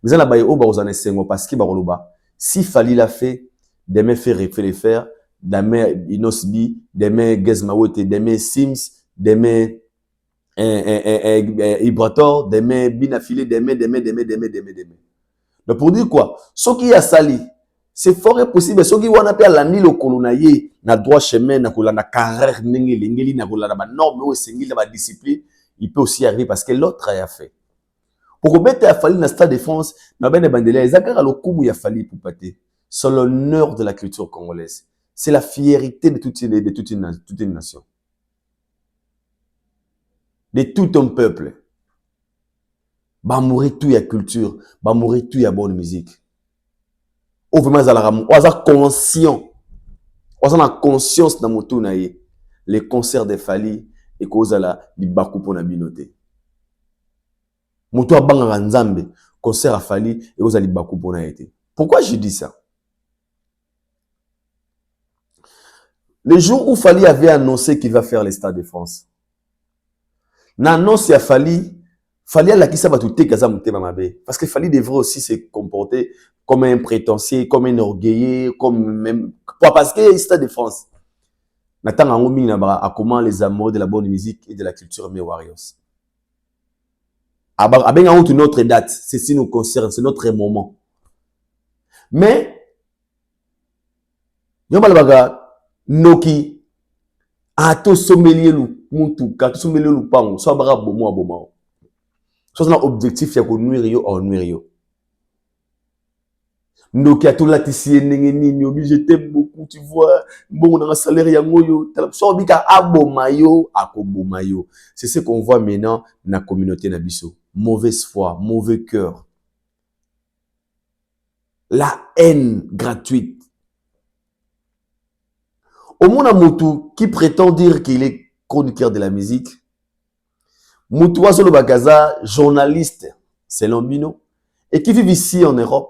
Mais ils ont la baye o ba kozanga sengo parce que ba koloba si Fally l'a fait, demain fait les faire, demain Inosbi, demain Gezmawote, demain Sims, demain Ibrator, demain Binafilé, demain. Donc pour dire quoi? Ce qui a sali, c'est fort et possible. Ce qui wana pe alandi le kolonaye na droit chemin na kolanda carrière ningi lingeli na kolanda ba norme ou sengili ba discipline, il peut aussi arriver parce que l'autre a fait. Pour que bête a fallu na Stade de France, na ben bandela ezakara le kumu ya Fally pour pater. C'est l'honneur de la culture congolaise. C'est la fierté de toute une nation. De tout un peuple. Ba mourir tout ya culture, ba mourir tout ya bonne musique. Ou vraiment za conscient. Ou za conscience na moto na ye. Les concerts de Fally et cause la li baku pona binoté. Moto abanga nzambe, concert à Fally et cause li baku pona été. Pourquoi je dis ça? Le jour où Fally avait annoncé qu'il va faire les Stades de France. N'annonce à Fally a la qui ça va tout kaza mutema mabe parce que Fally devrait aussi se comporter comme un prétentieux, comme un orgueilleux, comme même parce que Stade de France. Nathan Angomi Nabara a comment les amoureux de la bonne musique et de la culture mes Warriors. Abenga honte notre date, c'est si nous concerne, c'est notre moment. Mais Yomalabaga Noki a to sommelier lu muntu ka to sommelier lu pango so bara bomo aboma. So c'est un objectif ya ko nuire yo en nuire yo. Noki a to latissier nengeni obligé t'aime beaucoup tu vois bon on a un salaire ya ngoyo so bika aboma yo akoboma yo. C'est ce qu'on voit maintenant dans la communauté na biso. Mauvaise foi, mauvais cœur. La haine gratuite. Au monde Moutou qui prétend dire qu'il est chroniqueur de la musique, Moutou Azolo Bagaza, journaliste, selon Bino, et qui vit ici en Europe,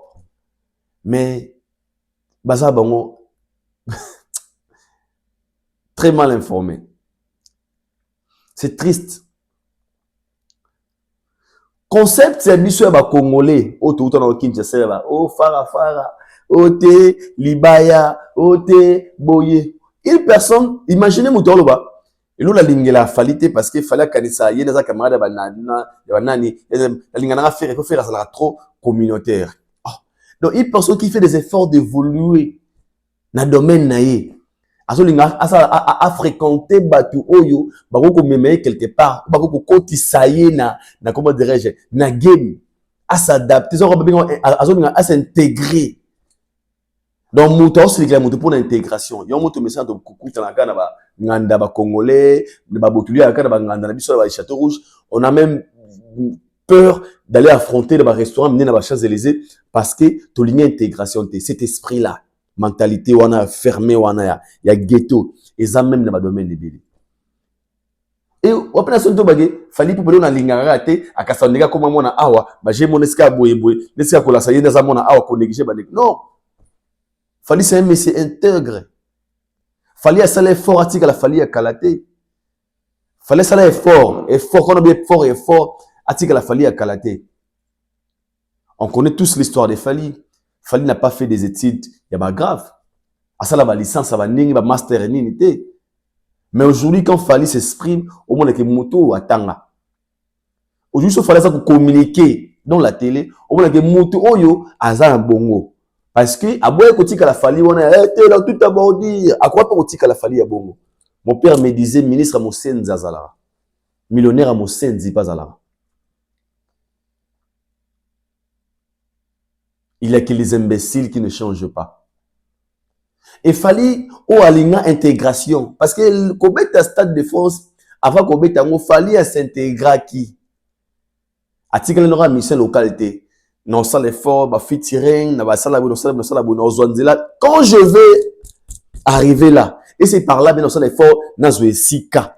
mais Baza Bango, très mal informé. C'est triste. Concept, c'est Bissou Aba Congolais, au tout en Kinshasa, oh Fara, oh te Libaya, oh te Boye. Une personne, imaginez Moutoloba, et nous la lingela fallait parce qu'il fallait qu'à ça, il y a des camarades banani, la lingana faire, il faut faire ça trop communautaire. Donc une personne qui fait des efforts d'évoluer dans le domaine naïe, a fréquenté Batu Oyo, bako mémé quelque part, bako kotisaye na comment dirais-je, na game, à s'adapter, à s'intégrer. Donc, Mouta aussi, c'est pour l'intégration. Il y a un mot message de coucou, nganda ba congolais, ba botuli akana ba nganda na biso ba château rouge. On a même peur d'aller affronter les restaurants menés dans la Champs-Élysées parce que tu ligne intégration, cet esprit-là. mentalité wana fermé wana ya ghetto et ça même dans le domaine de bébé. Et après la sonde bagé fali pour na linganga raté akasandeka comme mona awa ba j'ai mon eska boye neska ko la saye dans mona awa ko négliger ba non fali c'est un monsieur intègre fali a salaire fort article la fali a kalaté fallait salaire fort qu'on a bien fort article la fali a kalaté. On connaît tous l'histoire de Fali. Fali n'a pas fait des études, il y a pas grave. À ça la licence, ça va ningi ba master ni nité. Mais aujourd'hui, quand Fali s'exprime, au moins que moto atanga. Aujourd'hui, il fallait ça pour communiquer dans la télé, au moins que moto oyo aza un bongo. Parce que à boye kotika la Fali, on a été là tout abordi. À quoi pas kotika la Fali à bongo? Mon père me disait ministre à Moussenzi Azala, millionnaire à Moussenzi pas Azala. Il y a que les imbéciles qui ne changent pas. Et Fali ou alinga intégration. Parce que quand à stade de force, avant qu'on mette en Fali à s'intégrer qui? Article n'aura mission localité. Non, ça l'effort, bah featuring, na ça la quand je vais arriver là, et c'est par là, mais non, ça l'effort, na zoé sika.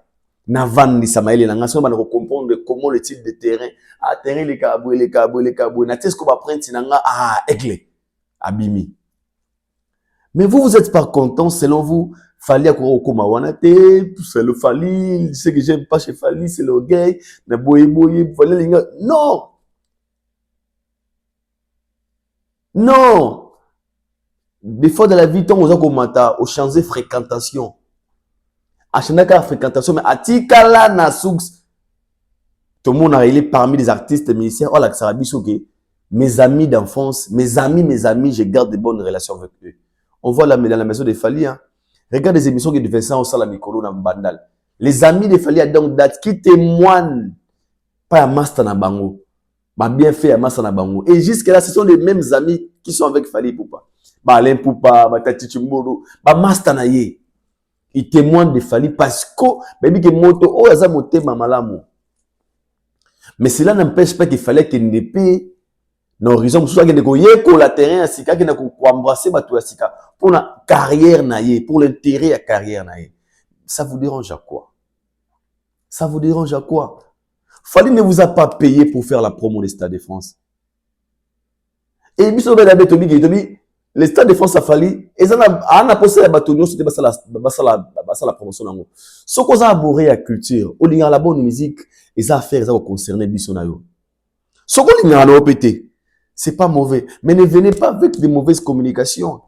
Na vandi Samaël, na nation, va comprendre comment le type de terrain, à terrain les caboués, na test qu'on va prendre, sinanga, aigle, abimi. Mais vous êtes pas content, selon vous, Fali à Korokoma Wanate, c'est le Fali, ce que j'aime pas chez Fali, c'est le gay, na boye, Fali linga. Non! Non! Des fois dans la vie, on a changé fréquentation. À chaque fréquentation, mais à Tikala Nasux, tout le monde a réglé parmi les artistes musiciens. Oh là, ça mes amis d'enfance, mes amis, je garde de bonnes relations avec eux. On voit là, dans la maison de Fali, hein. Regarde les émissions de Vincent Ossala Mikolo dans Bandal. Les amis de Fali à donc date qui témoignent pas à Master Nabango, bah bien fait à Master Nabango. Et jusqu'à là, ce sont les mêmes amis qui sont avec Fali Poupa. Bah Alain Poupa, bah Tati Chimboro, bah Master Naye. Ils témoignent de Fali parce que, baby, que moto, oh, ça moté mamalamu. Mais cela n'empêche pas qu'il fallait qu'il n'ait pas l'horizon, soit qu'il ait que la terrain, qu'il ait embrasser Sika pour la carrière naïe, pour l'intérêt à carrière naïe. Ça vous dérange à quoi? Ça vous dérange à quoi? Fali ne vous a pas payé pour faire la promo des Stades de France. Et puis, les Stades de France a fallu, et ça a posé la bâtonnière, c'était pas ça la promotion. Ce qu'on a abordé la culture, on a la bonne musique, et ça a fait, ça va concerner Bissonayo. Ce qu'on a OPT, c'est pas mauvais, mais ne venez pas avec des mauvaises communications.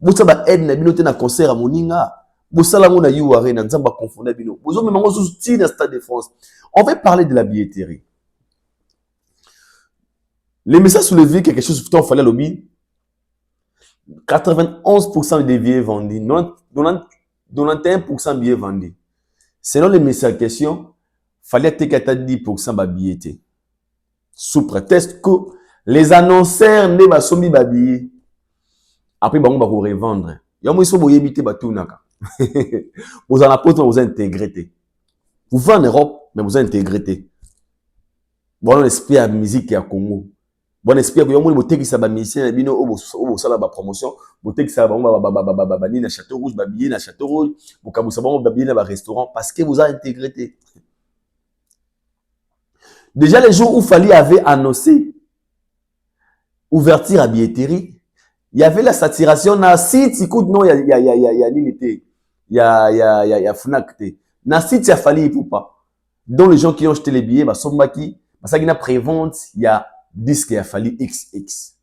Vous savez, aide na bino te na concert à Moninga, vous savez, on a eu arena, nous avons confondu bino. Vous avez même soutenu dans le Stade de France. On va parler de la billetterie. Les messages soulevés quelque chose, il fallait lobby. 91% des billets vendus, 91% des billets vendus. Selon les messages en question, il fallait que 10% de billets. Sous prétexte que les annonceurs ne va pas de billets. Après, on va revendre. Il y a des gens qui éviter batunaka. Vous en apportez, vous intégrez. Vous vendez en Europe, mais vous intégrez. Bon, on espère la musique à Congo. Bon, espère que vous avez des musiciens qui ont la promotion. Vous avez des Château Rouge, des Château Rouge, vous avez des restaurants parce que vous avez intégré. Déjà, les jours où Fali avait annoncé ouverture à billetterie, il y avait la saturation dans site, écoute, non, il y a Fnac. Dans site, il y a Fali Poupa. Donc, les gens qui ont acheté les billets, sont baki, parce qu'il y a prévente, il y a disque a fallu XX.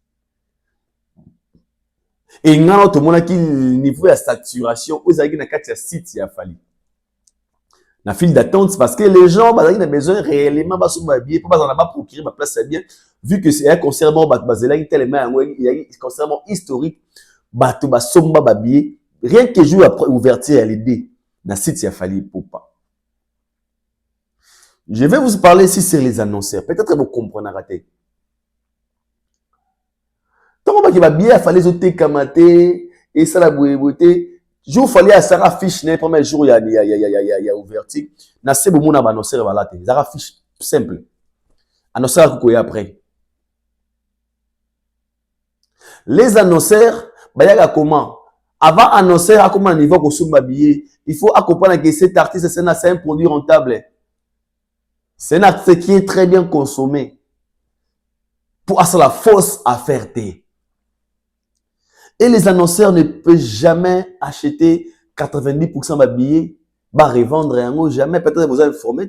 Et il y a tout le monde qui niveau de saturation, vous avez un site qui a fallu. La file d'attente, parce que les gens, ils ont besoin réellement de billet, pour pas procurer ma place bien, vu que c'est un concert historique, rien que jour après ouverture à l'idée, dans le site qui a fallu pour pas. Je vais vous parler ici sur les annonceurs. Peut-être que vous comprenez raté. Tant que va bien, il fallait zoter kamaté et ça la beauté. Jour fallait à Sarah Fiche, le premier jour il y a ouverture. Na c'est bon mon annonceur va là. Sarah Fiche simple. Annonceur quoi après. Les annonceurs, Bayaga comment? Avant annoncer à comment niveau qu'on somme billet, il faut comprendre que cet artiste c'est un produit rentable. C'est un artiste qui est très bien consommé. Pour ça la fausse affaire. Et les annonceurs ne peuvent jamais acheter 90% de billets, va revendre un mot jamais. Peut-être vous avez informé.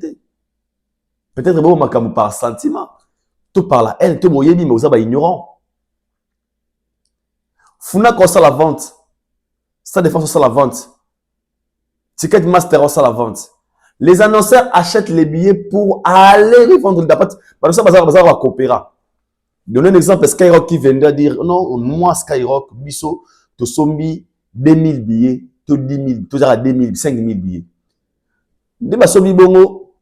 Peut-être vous par sentiment, tout par la haine, tout moyen, mais vous êtes ignorant. Funa comme ça la vente. Ça défense ça la vente. Ticket Master ça la vente. Les annonceurs achètent les billets pour aller revendre le dapat. Par exemple, ça va coopérer. Donnez un exemple, Skyrock qui vendait dire non, moi Skyrock, biso, to sombi 2000 billets, to 10 000, to à 2000, 5000 billets. De basomi bongo,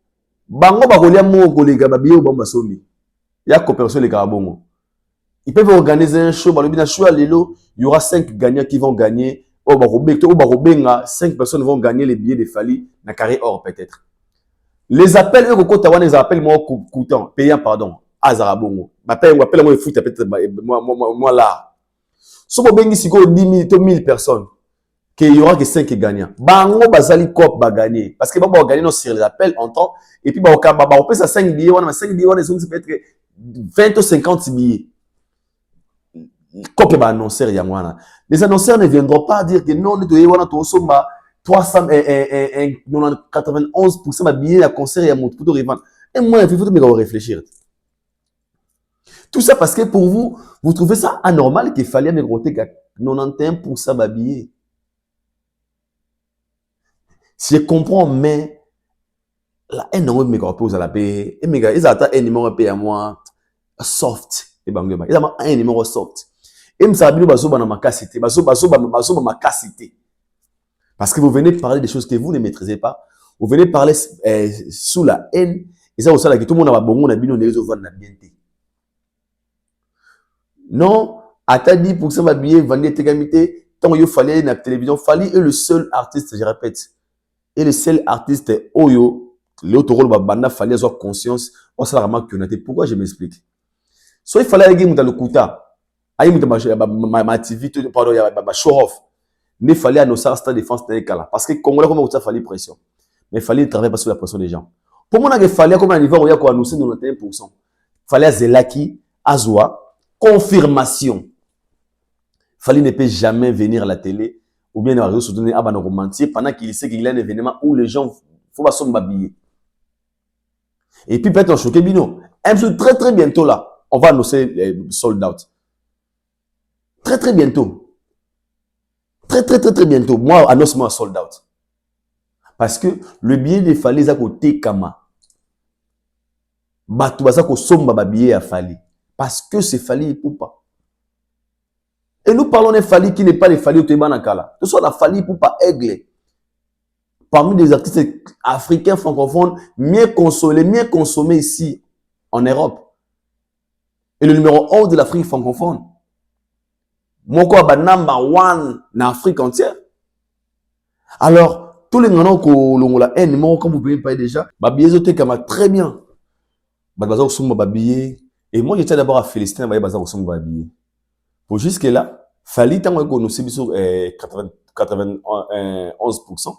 bango bakolia mo kolega ba billets bomba sombi. Ya coopération les gars bongo. Ils peuvent organiser un show, il y aura 5 gagnants qui vont gagner. Au Barobenga, 5 personnes vont gagner les billets de Fali, na carré or peut-être. Les appels, eux, les appels, moi, coûtant, payant, pardon, Azarabongo. M'appelle, moi, le foot, peut-être, moi, là. Si vous avez 10 000 personnes, qu'il y aura que 5 gagnants. Bango, bazali, cop, va gagner. Parce que, va gagner sur les appels en temps, et puis, on peut ça 5 billets, on a 5 billets, on a peut-être 20 ou 50 billets. Les annonceurs ne viendront pas dire que non, nous devons 300 91% de billets à concert et à mon pour revendre. Et moi, il faut réfléchir. Tout ça parce que pour vous, vous trouvez ça anormal qu'il fallait me grotter 91% de billets. Je comprends, mais la haine on me propose à la paix. Et mes gars, ils attendent un numéro payé à moi soft. Et ben, ils attendent un numéro soft. Et parce que vous venez parler des choses que vous ne maîtrisez pas. Vous venez parler sous la haine. Et ça, que tout le monde a bon, on a bien, on a bien. Non, à 10% de billets vendus tégamité, tant qu'il fallait la télévision, Fali est le seul artiste, je répète, est le seul artiste Oyo, l'autre rôle, Banda, Fali avoir conscience, on s'est remarqué qu'on a été. Pourquoi je m'explique? Soit il fallait aller dans le Kouta. Aïe, ma TV, pardon, il y a ma show off. Mais il fallait annoncer à défense dans les cas là. Parce que Congolais, comment ça fallait pression. Mais il fallait travailler pas sur la pression des gens. Pour moi, il fallait comme un niveau où il y a quoi annoncer 91%. Il fallait Zelaki, Azwa, confirmation. Il fallait ne peut jamais venir à la télé ou bien dans les réseaux sociaux donner à mentir pendant qu'il sait qu'il y a un événement où les gens faut pas s'habiller. Et puis peut-être on choqué bino. Très très bientôt là, on va annoncer sold out. Très très bientôt. Très bientôt. Moi, annonce-moi sold out. Parce que le billet de Fali, c'est à côté Kama. Batouaza ko somba ba billet à Fali. Parce que c'est Fali et Poupa. Et nous parlons de Fali qui n'est pas les Fali au Tebanakala. Ce sont la Fali Poupa Aigle. Parmi les artistes africains francophones, mieux consommés ici, en Europe. Et le numéro 1 de l'Afrique francophone. Moko ba number 1 en Afrique entière. Alors, tous les gens qui ont la haine, comme vous pouvez parler déjà, bah billet kama très bien. Bah bazar somba ba billet. Et moi j'étais d'abord à féliciter ba bazar somba ba billet. Pour jusque là, Fali tant qu'on nous sait sur 91%.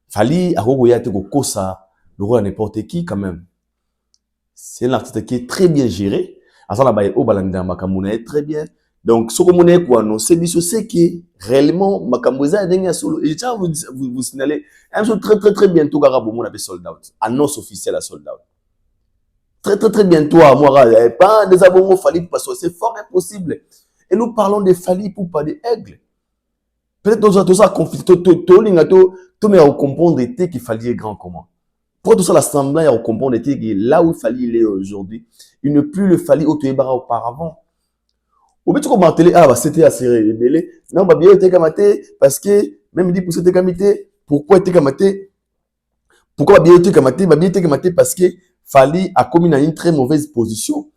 Fali a regoya te ko ça le roi n'importe qui quand même. C'est un artiste qui est très bien géré. À ça la ba au balanda makamuna est très bien. Donc, ce que vous avez annoncé, c'est que réellement, Makamboza est solo. Et je tiens à vous signaler, très bientôt, Garabou, on avait sold out. Annonce officielle à sold out. Très bientôt, à moi, pas des abonnés Fali parce que c'est fort impossible. Et nous parlons de Fali pour pas des aigles. Peut-être que tout ça, tout mais à comprendre qu'il fallait grand comment. Pour tout ça, l'assemblée, à comprendre que là où il fallait il est aujourd'hui, il ne plus le Fali au Tuébara auparavant. Au bout de comment télé, ah, bah, c'était assez rebellé. Non, bah, bien, t'es kamaté, parce que, même dit pour cette kamité, pourquoi t'es kamaté? Pourquoi bien t'es kamaté? Bah, bien t'es kamaté parce que Fali a commis dans une très mauvaise position.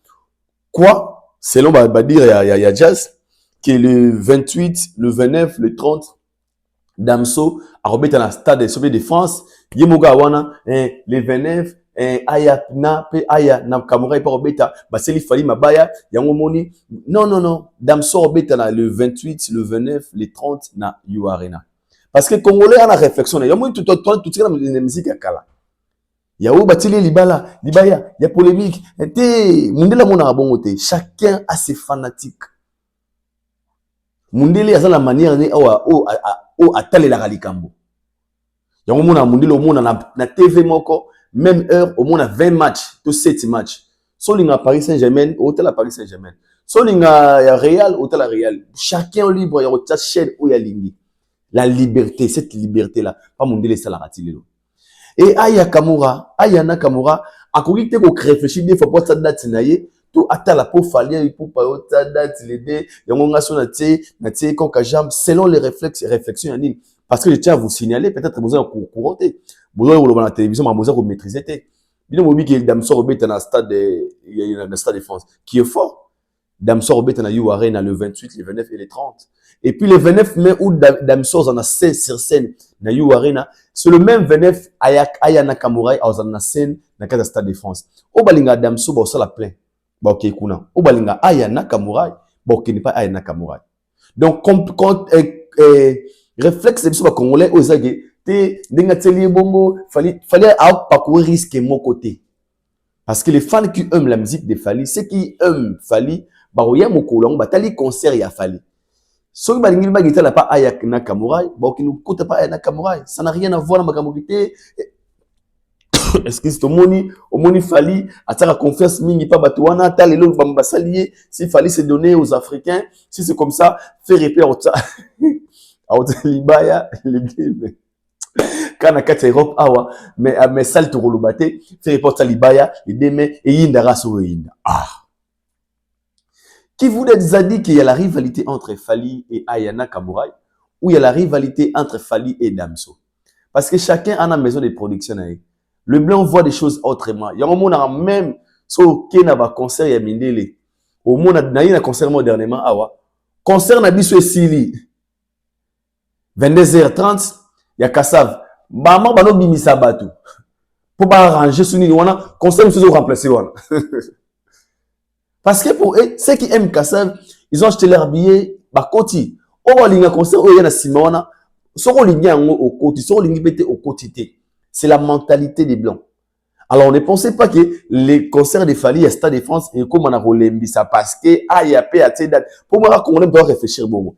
Quoi? Selon, bah, dire, il y a Jazz, qui est le 28, le 29, le 30, Damso, a remis dans la stade des Soviets de France, Yemoga Wana, le 29, aya na pe aya na Kamurai pa obeta baseli fali mabaya yango moni non Damso obeta na le 28 le 29 le 30 na You Arena parce que congolais a la réflexion ya moni tout la musique ya kala ya ou batili libaya ya polémique te mundela mona bongo te chacun a ses fanatiques mundele aza la manière ne o atalela kalikambo yango mona mundele mona na TV moko même heure au moins 20 matchs, tous 7 matchs. Solinga Paris Saint-Germain, hôtel à Paris Saint-Germain. Solinga Real, hôtel à Real. Chacun libre, il y a une chaîne où il y a l'ingé. La liberté, cette liberté-là. Pas mon délai salaratile. Et Aya Kamura, Aya Nakamura, à quoi il faut réfléchir, il faut pas ça date naïe. Tout à la peau fallait pour pas ça date les dés. Il y a un gars sur la tête, selon les réflexions, parce que je tiens à vous signaler, peut-être que vous avez un courant. Vous avez la télévision, mais vous avez maîtrisé. Vous avez dit que Damso Robet dans le stade de France, qui est fort. Damso Robet dans You Arena le 28, le 29 et le 30. Et puis le 29 mai, où Damso en a 16 sur scène dans You Arena, c'est le même 29 Aya Nakamura en a scène dans le stade de France. Au Balinga Damso, bah, ça la plaît. Bah, ok, kuna. Au Balinga Aya Nakamura, bah, ok, n'est pas Aya Nakamura. Donc, quand réflexe de ce congolais aux aguets, fallait parcourir risque mon côté. Parce que les fans qui aiment la musique de Fally, ceux qui aiment Fally, bah, il y a mon colon, bah, t'as les concerts, il y a Fally. Ceux qui n'ont pas Aya Nakamura, bah, qui ne coûtent pas Aya Nakamura, ça n'a rien à voir avec ma camorité. Est-ce que c'est au moni Fally, à ta confiance, mingi pas batouana, t'as les lots, bamba salier, si Fally s'est donné aux Africains, si c'est comme ça, fait répéter à Libaya, l'église. Quand on a Europe, mais ça le tour fait répéter à Libaya, et demain, et yindara sur yinda. Qui vous a dit qu'il y a la rivalité entre Fally et Aya Nakamura, ou il y a la rivalité entre Fally et Damso? Parce que chacun a une maison de production. Le blanc voit des choses autrement. Il y a un moment même, so Kena va concert ya mindele. Au monde na un concert modernement concert na biso Sili. 22h30, il y a Kassav. Maman bano bimisa batu. Pour pas arranger sous ni wana, concert nous faisons remplacer wana. Parce que pour eux, ceux qui aiment Kassav, ils ont acheté leur billet ba koti. O linga concert o yana simona, soko linga au koti, soko linga bete au quotité. C'est la mentalité des Blancs. Alors, on ne pensait pas que les concerts de Fally à Stade de France et comme on a roulé ça parce que il y a pas de date. Pour moi, on doit réfléchir bon.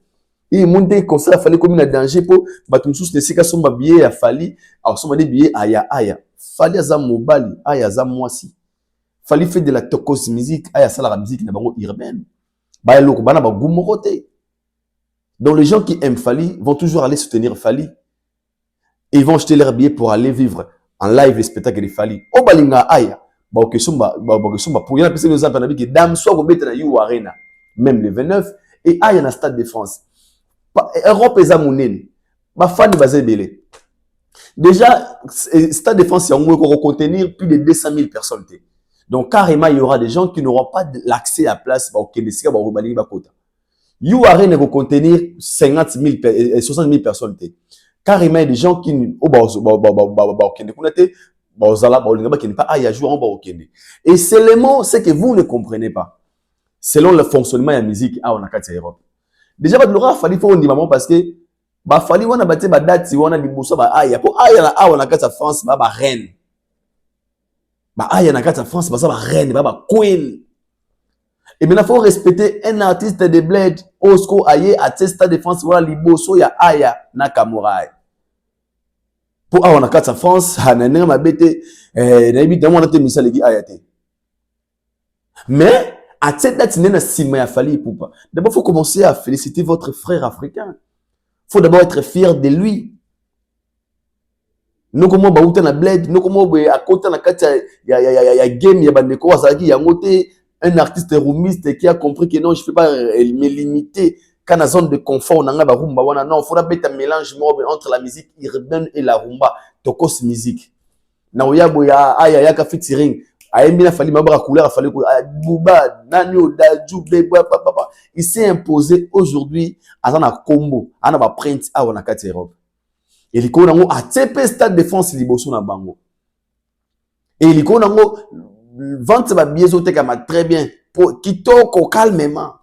Et mon des concerts Fally comme un danger pour battre tous les séquences sont billets à Fally, alors sont des billets aya. Fally à Mobali, aya za moisi. Fally fait de la tokos musique, aya ça la musique na bango urbaine. Ba loko bana ba gumoroté. Donc les gens qui aiment Fally vont toujours aller soutenir Fally. Et ils vont acheter leurs billets pour aller vivre en live le spectacle de Fally. Au Balinga Aya, pour y en a personne nous a parlé que Damso va mettre dans You Arena, même le 29, et Aya dans le Stade de France. Europe est à Mounel, ma fan va se déjà, Stade de France, il y a contenir plus de 200 000 personnes. Donc carrément, il y aura des gens qui n'auront pas l'accès à place au Québec, au Balinga Bakota. You Arena va contenir 50 000, 60 000 personnes. Carrément, il y a des gens qui et seulement ce que vous ne comprenez pas, selon le fonctionnement de la musique, on a 4 Europe. Déjà, il aura fallu faire un dimanche parce que Fally on a battu ma date si on a dit pour aya on a 4 France reine. Aya na 4 France reine, queen. Et maintenant, il faut respecter un artiste de Bled, Osco Aye, à Stade de France, voilà, Liboso, ya Aya Nakamura. Pour avoir 4 France, Hanané, ma bête, évidemment, on a été mis à l'église Ayate. Mais, à cette date, il n'y a pas Fally pour pas. D'abord, il faut commencer à féliciter votre frère africain. Il faut d'abord être fier de lui. Nous, comment on a Bled, nous, comment on a côté, il y a game, il y a Bandeko, il y a un artiste roumiste qui a compris que non, je ne peux pas me limiter quand la zone de confort, on a un rumba. Non, il faudra mettre un mélange entre la musique urbaine et la rumba. Tokos musique. Na oya aya ka featuring. Aemi na Fally mabra couleur Fally Bouba, Nanyo, Daju, Beba, papa. Il s'est imposé aujourd'hui à un combo, à un print à on a 4 Europe. Et les connards à TP Stade de France liboso na bango. Et il y a vente ma billet très bien. Pour kitoko calmement,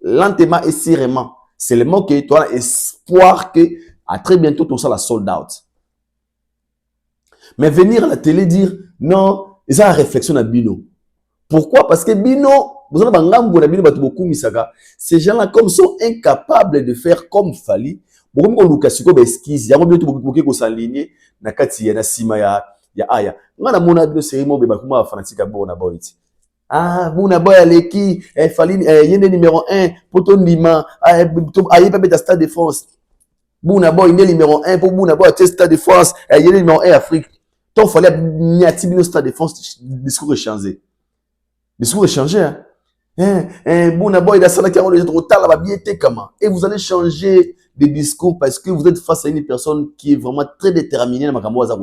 lentement et sérieusement. C'est le mot que tu as espoir que à très bientôt tout ça la sold out. Mais venir à la télé dire non, ils ont une réflexion à Bino. Pourquoi? Parce que Bino, vous avez beaucoup ces gens-là comme sont incapables de faire comme Fali. Beaucoup de gens qui esquisse, il y a beaucoup de gens qui s'alignent na kati na sima ya aya. Ngana mona bino serimo be bakuma fanatika bona boy. Ah, Bouna Boy Aleki, Fali, yende numéro 1, poto Ndima, aye pas beta Stade de France. Bouna Boy, yende numéro 1, pour Bouna Boy, Stade de France, yende numéro 1 Afrique. Donc, fallait n'y a-t-il Stade de France, discours échangé. Discours échangé, hein. Bouna Boy, la salle qui a trop tard, la bien été comment. Et vous allez changer de discours parce que vous êtes face à une personne qui est vraiment très déterminée dans ma camoise à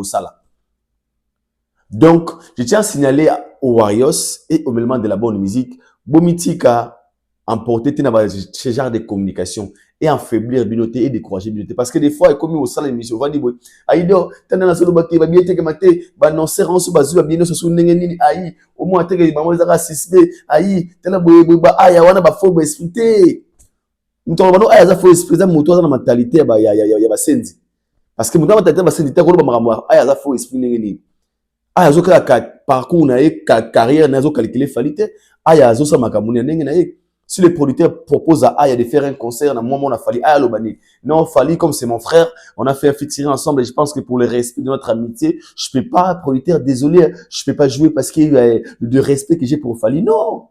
donc, je tiens à signaler aux Warriors et au élément de la bonne musique, Bomitika emporter ce genre de communication et affaiblir Binoté et décourager Binoté. Parce que des fois, comme au sein de l'émission, on va dire, Aïdo, t'as dans la solo baki, va bien te maté, va non serrant sous bazu, va bien se n'engeni, aïe, au moins t'es que maman les a racismés, aïe, t'es là, aïe, wana ba faux expliquer. Nous t'en avons aïe, ça faut expliquer, mon toit dans la mentalité, y a sendi. Parce que mon toit mentalité, sendi, t'es quoi le maramwa, aïe, ça faut expliquer. Ah, yazo kala parcours na ye carrière nazo calculer falite. Ah, yazo sa makamuni ndenge na ye. Si le producteur propose à Aya de faire un concert, na moi on a fallu Aya Lobani. Non, Fali comme c'est mon frère, on a fait un featuring ensemble et je pense que pour le respect de notre amitié, je peux pas producteur désolé, je peux pas jouer parce qu'il y a de respect que j'ai pour Fali. Non.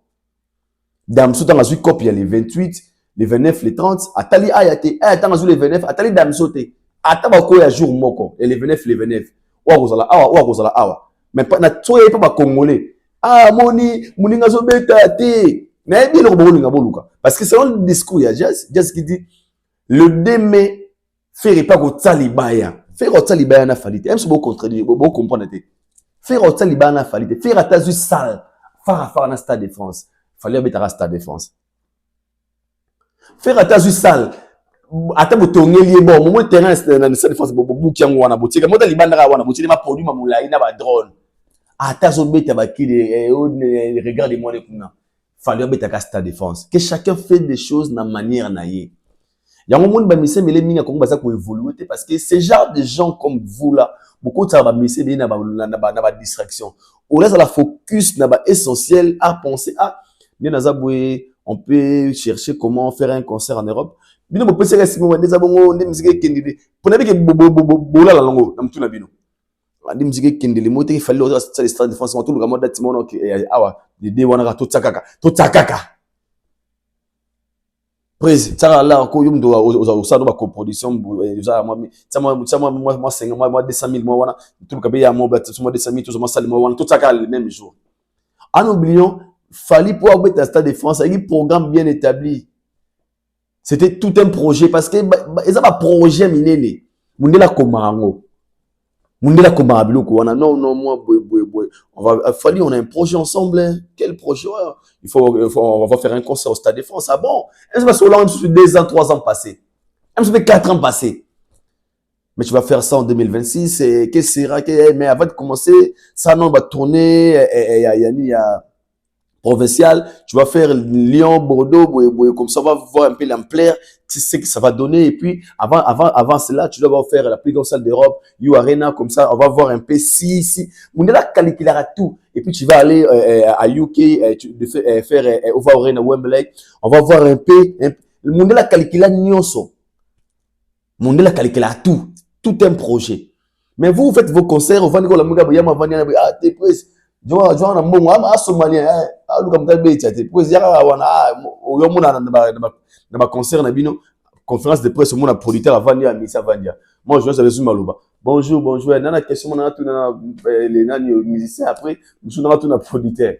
Damso dans la suite copie les 28, les 29, les 30, atali Aya te, Aya dans les 29, atali Damso te. Ataba ko ya jour moko et les 29 les 29. Wa kozala awa. Mais pas na toye pas congolais. Ah moni muninga zo beta te. Na bien le bolinga boluka. Parce que selon le discours il y a Jazz qui dit le 2 mai faire pas ko talibaya. Faire au talibaya na falite. Même si vous contredire, vous comprendre te. Faire au talibaya na falite. Faire atazu sale. Faire na Stade de France. Fallait beta Stade de France. Faire atazu sale. Ata botongeli bon moment terrain na Stade de France bobuki yango wana botika mota libanda wana botili ma produit ma mulai na ba drone ata zo beta ba kili regardez-moi les kuna fallait beta ka Stade de France que chacun fait des choses na manière na ye yango monde ba mise mele minga kongo baza ko évoluer parce que ces genre de gens comme vous là beaucoup de ba mise na ba distraction on laisse la focus na ba essentiel à penser à on peut chercher comment faire un concert en Europe. Bino bo pese kasi mo ndeza bongo ndi muzike kendile pona bike bola la longo na mtuna bino ndi muzike kendile mote ki fallait au Stade de France tout le gamoda timono awa de wana ka totsakaka prise tsara la ko yum do au sado ba coproduction za moi 5 moi 200 000 moi wana tout le kabé ya moi 200 000 tout moi sali moi wana totsaka le même jour en oubliant fallait pour avoir un Stade de France avec un programme bien établi. C'était tout un projet parce que ils ont un projet minéné. Mundela komarango. Mundela komarabilo wana non moi on va fallu on a un projet ensemble. Hein. Quel projet? On va faire un concert au Stade de France. Ah bon? Est-ce que cela on 2 ans 3 ans passés. Est-ce que 4 ans passés. Mais tu vas faire ça en 2026 et qu'est-ce que sera que mais avant de commencer ça non va tourner il y a provincial, tu vas faire Lyon, Bordeaux, comme ça, on va voir un peu l'ampleur, tu sais que ça va donner, et puis, avant cela, tu dois faire la plus grande salle d'Europe, U Arena, comme ça, on va voir un peu si, on est là, calculer tout, et puis tu vas aller à UK, faire Over Arena, Wembley, on va voir un peu, le monde est là, calculer nyonso, le monde est là, calculer tout un projet. Mais vous faites vos concerts, vous venez la muga, ah, t'es presse. Joa na mbongo ama Somalien aluka mtabe tete pour ya wana oyo mona na ba concert na bino conférence de presse mona producteur avant ya misa vandia moi je vais résumer maloba bonjour nana question mona tout na les nani musiciens après nous na tout na producteur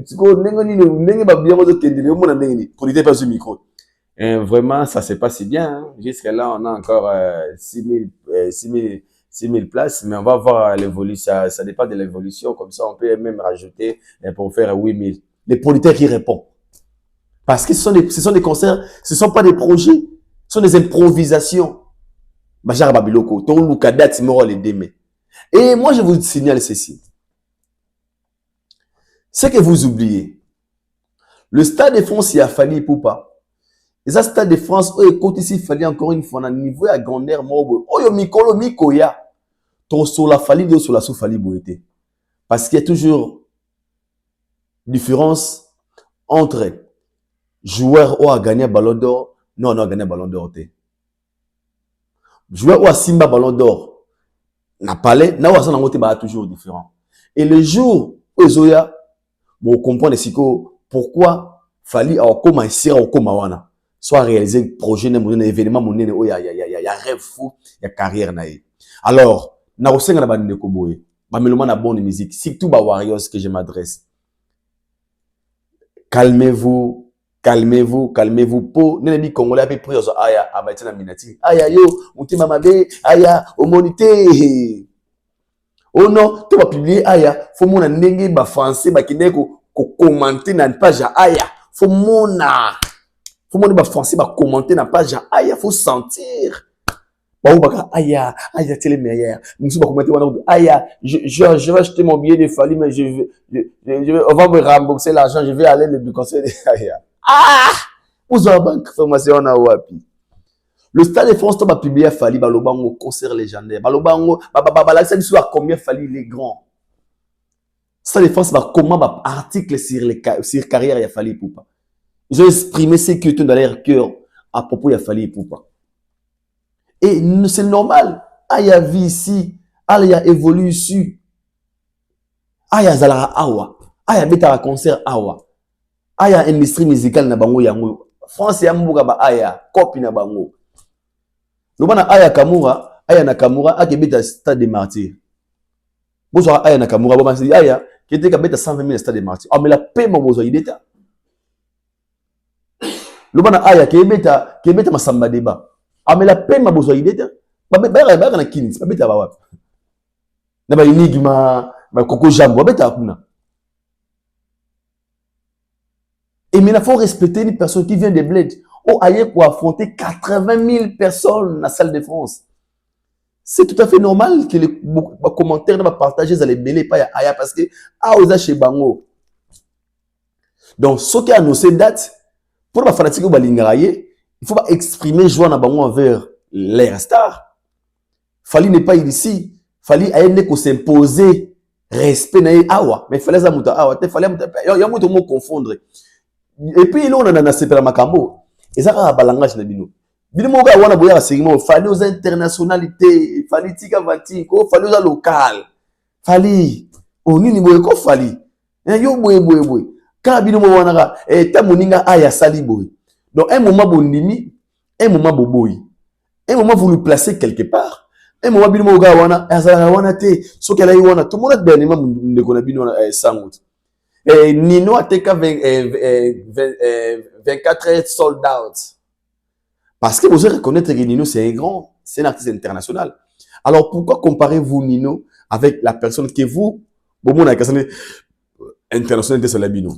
tiko ndenge ba bien ko kendele mona ndenge producteur pas sur micro vraiment ça c'est pas si bien hein. Jusqu'à là on a encore 6 000 places, mais on va voir l'évolution. Ça dépend de l'évolution. Comme ça, on peut même rajouter pour faire 8 000. Les producteurs qui répondent. Parce que ce sont des concerts, ce ne sont pas des projets, ce sont des improvisations. Bajar Babiloko, ton Lukadat Timoro les démés. Et moi, je vous signale ceci. C'est que vous oubliez. Le Stade de France, il a fallu pour pas. Et ça, Stade de France, écoute ici, il fallait encore une fois, à niveau à grandeur, oh, yo, Mikolo, Mikoya. Ton sur la fali, de sur la sous-fali, boité. Parce qu'il y a toujours différence entre joueur qui a gagné Ballon d'Or, non, on a gagné Ballon d'Or. Joueur qui a Simba Ballon d'Or, n'a pas l'air, n'a pas toujours différent. Et le jour où Zoya, vous comprenez pourquoi fallait commencer à commencer soit réaliser un projet, un événement, il y a rêve fou, il y a carrière. Alors, na osenga na bande ko boye ba meloma na bonne musique surtout ba Warriors que je m'adresse. Calmez-vous, calmez-vous, calmez-vous. Po nene congolais a pris aya abatina minati aya yo mutima mabe aya omonité. Oh non, tu vas publier aya faut mona ndenge ba français ba kinde ko commenter na page aya faut mona ba français ba commenter na page aya faut sentir. Aya, c'est le meilleur. Aya, je vais acheter mon billet de Fali, mais on va me rembourser l'argent, je vais aller le conseil de Aya. Ah! Vous avez une information à Wapi. Le Stade de France, tu vas publier Fali, Balobango, concert légendaire. Balobango, ça dit à combien Fali il est grand. Stade de France, comment article sur carrière, il y a Fali Poupa. Ils ont exprimé ce qui est dans leur cœur à propos de Fali Poupa. Et c'est normal. Aya vie ici. Aya évolue ici. Aya zalara awa. Aya beta concert awa. Aya industrie musicale na bango yango. France ya mbuga ba aya. Copie na bango. Lobana aya Kamura. Aya Nakamura. Ake beta Stade des Martyrs. Bonsoir aya Nakamura. Bon c'est aya. Qui était ka beta 120 000 Stade des Martyrs. Ah mais la paix mon bozo ideta. Lobana aya ke beta masamba débat. Ah mais la paix m'a besoin d'idée. Ba na kini, ba beta ba wapi. Na ba enigma, ba koko jambo, ba beta kuna. Et maintenant, il faut respecter une personne qui vient des bleds. Oh, ailleurs pour affronter 80 000 personnes dans la salle de France. C'est tout à fait normal que les commentaires ne partagent les belés pas ailleurs parce que ah osa chez bango. Donc ce qui a annoncé date pour la fanatique au balingaraye. Il faut pas exprimer joie dans bango envers les stars. Fali n'est pas ici. Fali a une ko s'imposer respect na awa. Mais fallait ça muta awa. Te fallait muta. Ya muta mo confondre. Et puis là on a sepela makambo. Et ça a balangage na bino. Bino mo ga wana boya segment. Fali aux internationalités. Fali tika vati. Ko fali aux local. Fali. O nini boye ko fali. Yo boye. Ka bino mo wana ga ta moninga aya sali boye. Donc, un moment bondimi, un moment boboy. Un moment vous le placez quelque part. Un moment bino ga wana, azala wana te, so kala yi wana, tout le monde dernièrement ndeko na bino sangout. Et Nino a teka 24 heures sold out. Parce que vous devez reconnaître que Nino c'est un grand, c'est un artiste international. Alors pourquoi comparez-vous Nino avec la personne que vous, bon mon international de Solabino?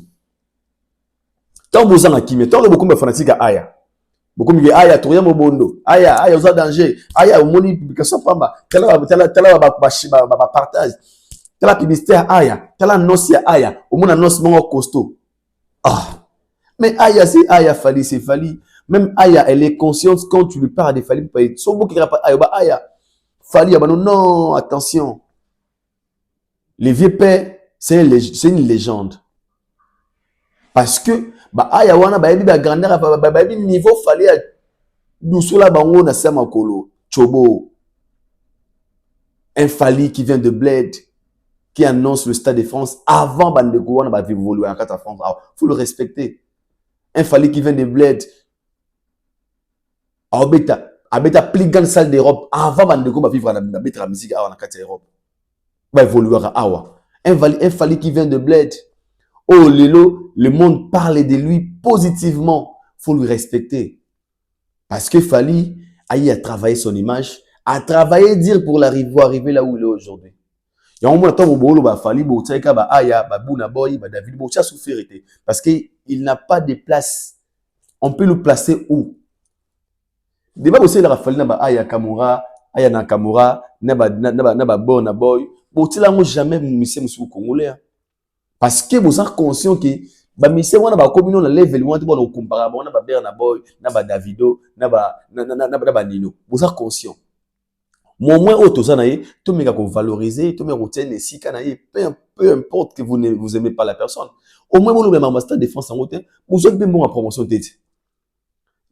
Tant vous en akime, tant beaucoup de fanatiques à Aya. Beaucoup de Aya, tout rien mobondo. Aya, aux danger. Aya, au moni publication pamba. Tela partage. Tela publicité Aya. Tela noce Aya. Au monde annonce mon costaud. Ah. Mais Aya, c'est Aya, Fali, c'est Fali. Même Aya, elle est consciente quand tu lui parles de Fali. Son mot qui n'a pas Aya. Fali, non, attention. Les vieux pères, c'est une légende. Parce que, aya wana ba grandeur ba niveau fallait dousola bango na sama kolo chobo un Fali qui vient de Bled qui annonce le Stade de France avant bandeko wana ba évoluer en 4 France. Faut le respecter. Un Fali qui vient de Bled abeta plus grande salle d'Europe avant bandeko ba vivre na mettre la musique en 4 Europe. Va évoluer à awa. Un Fali qui vient de Bled. Oh, le monde parle de lui positivement. Faut lui respecter. Parce que Fali a travaillé son image, a travaillé dire pour arriver là où il est aujourd'hui. Il y a un moment où Fali, David, parce qu'il n'a pas de place. On peut le placer où? Débat aussi la Fali Aya Kamura, Aya Nakamura, naba boy. Botila ngo jamais monsieur congolais. Parce que vous êtes conscient que ba mission wana ba communauté na level wana to ba comparer ba ba Berna Boy na ba Davido na ba Nino. Vous êtes conscient. Mon moins auto ça na ye to meka ko valoriser to me retenir si kana ye peu importe que vous aimez pas la personne. Au moins mon le master défense en hauteur, vous êtes bien bon en promotion tête.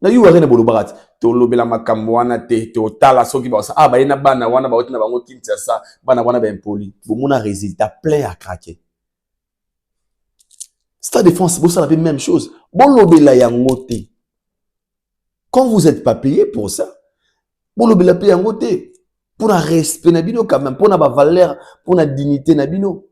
Na yu ware na bolo barat to lobela makambo wana te to tala soki ba sa ba ina bana wana ba otina bango kintia sa bana wana ba impoli. Bo mona résultat plein à craquer. Stade défense, vous savez la même chose. Bon lobela yango te. Quand vous êtes pas payé pour ça, bon lobela payé yango te. Pour un respect nabino quand même, pour la valeur, pour la dignité nabino.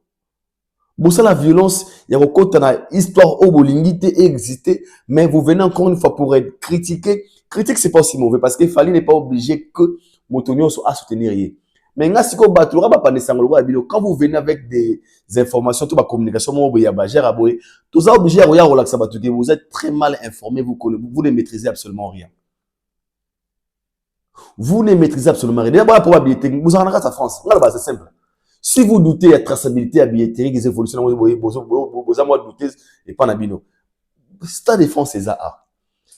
Bon ça la violence, il y a encore une histoire où bolingité existait, mais vous venez encore une fois pour être critiqué. Critique c'est pas si mauvais parce qu'il fallait n'est pas obligé que Motonio soit à soutenir. Mais quand vous venez avec des informations, toute la communication, vous êtes très mal informé, vous ne maîtrisez absolument rien. Vous ne maîtrisez absolument rien. D'abord, la probabilité, vous en avez à France. C'est simple. Si vous doutez de la traçabilité à billetterie, des évolutions, vous avez douté et pas nabino. Stade de France, c'est ça.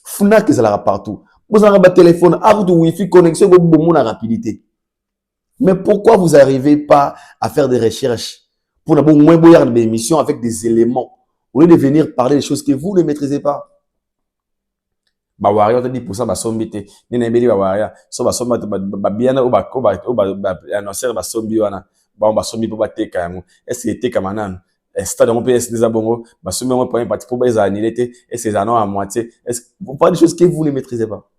Fnac, c'est là partout. Vous avez un téléphone, vous Wi-Fi, connexion, vous avez rapidité. Mais pourquoi vous n'arrivez pas à faire des recherches pour avoir moins de émissions avec des éléments au lieu de venir parler des choses que vous ne maîtrisez pas? Ba waria on dit pour ça ba sombité ni na mbeli ba waria so ba somba ba biana o ba annoncer ba sombi wana ba sombi pour ba teka yango est-ce que teka manana stade on PS des abongo ba sombi on point parti pour ba za anilité est-ce que ça non à moitié est-ce vous parlez des choses que vous ne maîtrisez pas.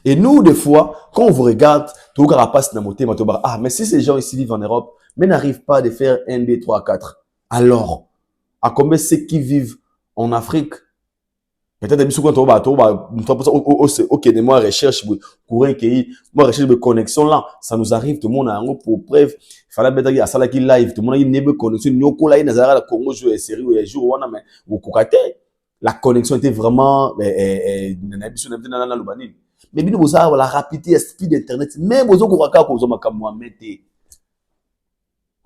Et nous des fois quand on vous regarde tout le passe na moté matoba ah mais si ces gens ici vivent en Europe mais n'arrivent pas à faire 1 2 3 4 alors à combien ceux qui vivent en Afrique. Peut-être que ok, moi recherche courant qui moi recherche de connexion là, ça nous arrive tout le monde a un pour preuve, il fallait peut-être à ça là qui live tout le monde a une connexion nyoko là nazara la Congo jouer série ou jour wana mais au kokate la connexion était vraiment mais bino boza la rapidité speed internet même bozo kokaka ko zo makamwa mete.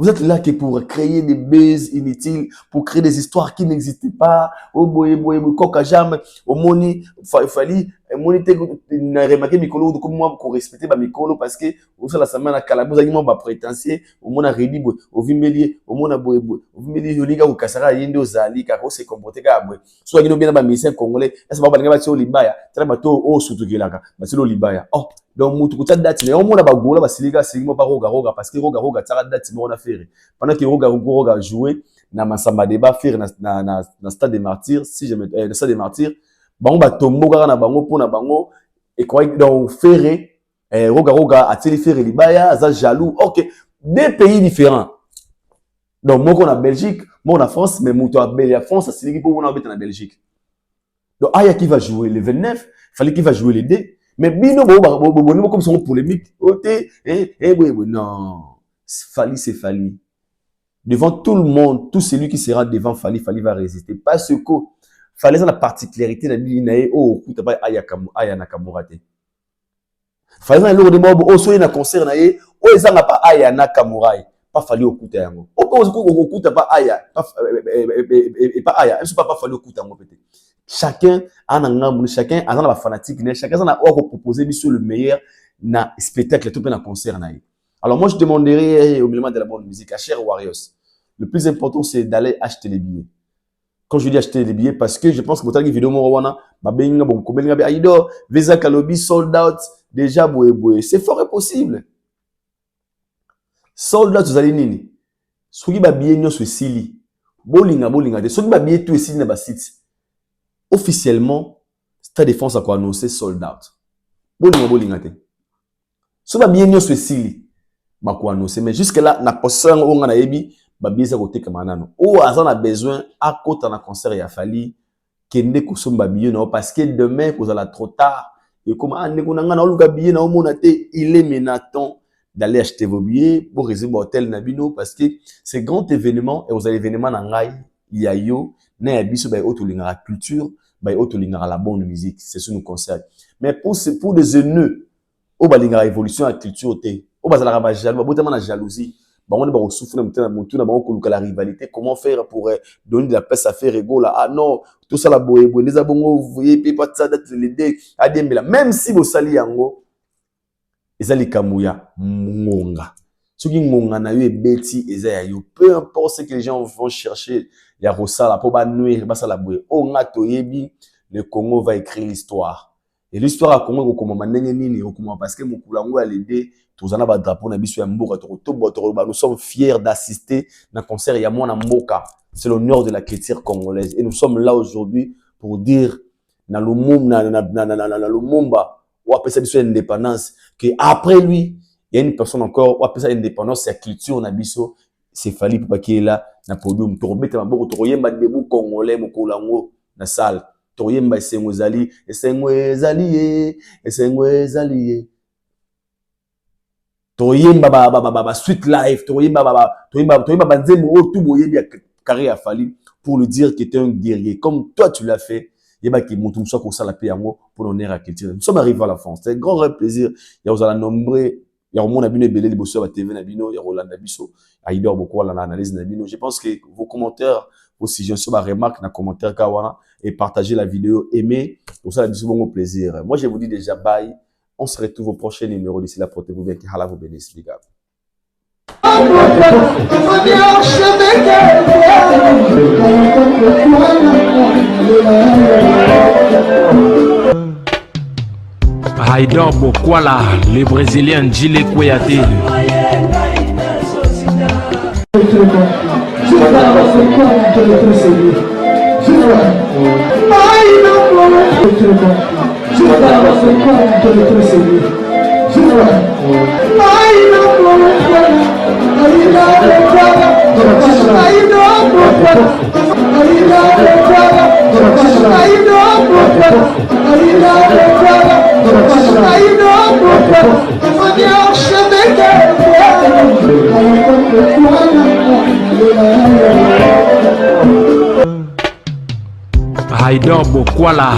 Vous êtes là que pour créer des buzz inutiles, pour créer des histoires qui n'existent pas. Oh boy, coca jam, au moni, fali, moni te na remarqué mikolo de comme moi pour respecter ba mikolo parce que vous la semaine à Calabouza ils m'ont pas prétentieux, au mona redi boy, au vimelier, au mona boy, au vimelier yoliga au kasara yendo zali ka ko se comporter ka boy. Soit ils bien ba médecin congolais, est-ce pas ba ngaba tio libaya, tala bato o sutu kilaka, ba tio libaya. Oh donc mutu kuta date mais on mona ba gola ba siliga silimo ba roga parce que roga tsara date mais on a fait pendant que roga jouer na masamba débat faire na stade des martyrs si je me stade des martyrs bango ba tombo kaka na bango pona bango et quoi donc ferré roga ateli ferré libaya za jaloux OK deux pays différents donc moi on a Belgique moi on a France mais mutu a France siligi pour on a en Belgique donc aya qui va jouer le 29 fallait qu'il va jouer les deux. Mais bino comme son polémique non Fali c'est Fali devant tout le monde tout celui qui sera devant Fali va résister parce que Fali a la particularité de binae oh kuta ba aya Nakamura te Fali na loro de mo o so na concert na ye o ezanga pa aya Nakamura pas Fali okuta yango okuta pa aya pas aya est pas Fali okuta yango peut-être. Chacun a un chacun a un fanatique, chacun a proposer le meilleur na spectacle tout na concert na. Alors moi je demanderais au milieu de la bonne musique à Cher Warriors. Le plus important c'est d'aller acheter les billets. Quand je dis acheter les billets parce que je pense que votre vidéo mo wana ba benga bon ko benga aido Visa Kalobi sold out déjà boé c'est fort et possible. Sold out zali nini? Soki ba billet nyo so sili. Bolinga de soki ba billet tout sili na ba site. Officiellement, Stade Défense a annoncé sold out. Bolinga te. So ba bien nyo so sili ba ko annoncé mais jusque là na posan o ngana yebi ba bien za ko teka manano. O azana besoin à kota na concert ya Fali kende ko somba bien no parce que demain vous allez trop tard et comme ndeko na ngana oluka bien na o mona te il est maintenant d'aller acheter vos billets pour réserver hôtel Nabino parce que c'est grand événement et aux événements na ngai yayo na ya biso ba otolinga la culture ba otolinga la bonne musique c'est ce nous concerne mais pour des haineux o balinga évolution à culture té o bazala ba jaloux botama na jalousie on est au souffle la rivalité. Comment faire pour donner de la place à faire ego là? Ah non, tout ça la boye, vous voyez, pas ça d'être l'idée. Même si vous sali yango, ezali kamouya monga. Ce qui monga na eu beti ezayo. Peu importe ce que les gens vont chercher, il y a rosala pour ba nuire, ba sala boye. O ngato yebi, le Congo va écrire l'histoire. Et l'histoire à Congo comme manenge nini, parce que mukulango a l'idée. Nous sommes fiers d'assister à un concert Yamona Mboka. C'est l'honneur de la culture congolaise. Et nous sommes là aujourd'hui pour dire dans le Lumumba, ou après ça, l'indépendance, qu'après lui, il y a une personne encore, ou après ça, l'indépendance, c'est la culture, c'est Fali pour qu'il est là, na podium. Torobeta Maboko, Toroyemba Debout Congolais, Mokolango, na salle. Toroyemba Esengwezali, Esengwezali. Toyemba Sweet Life, Toyemba Nzembo, tout boye bien carré a fallu pour lui dire qu'il était un guerrier. Comme toi tu l'as fait, yeba qui monte soit comme ça la paix pour l'honneur à la culture. Nous sommes arrivés à la France. C'est un grand plaisir. Il y a aux nombreux, il y a au monde abino belé liboso à TV nabino, il y a Roland Nabiso, il dort beaucoup à l'analyse nabino. Je pense que vos commentaires, vos suggestions, ma remarque, na commentaire kawana et partagez la vidéo, aimez. Pour ça, la bisous, bon plaisir. Moi, je vous dis déjà bye. On se retrouve au prochain numéro d'ici là. Portez-vous bien. Que Allah vous bénisse, les gars. Haïdor Bokwala, les Brésiliens Djile Kouyaté. Haïdor Bokwala.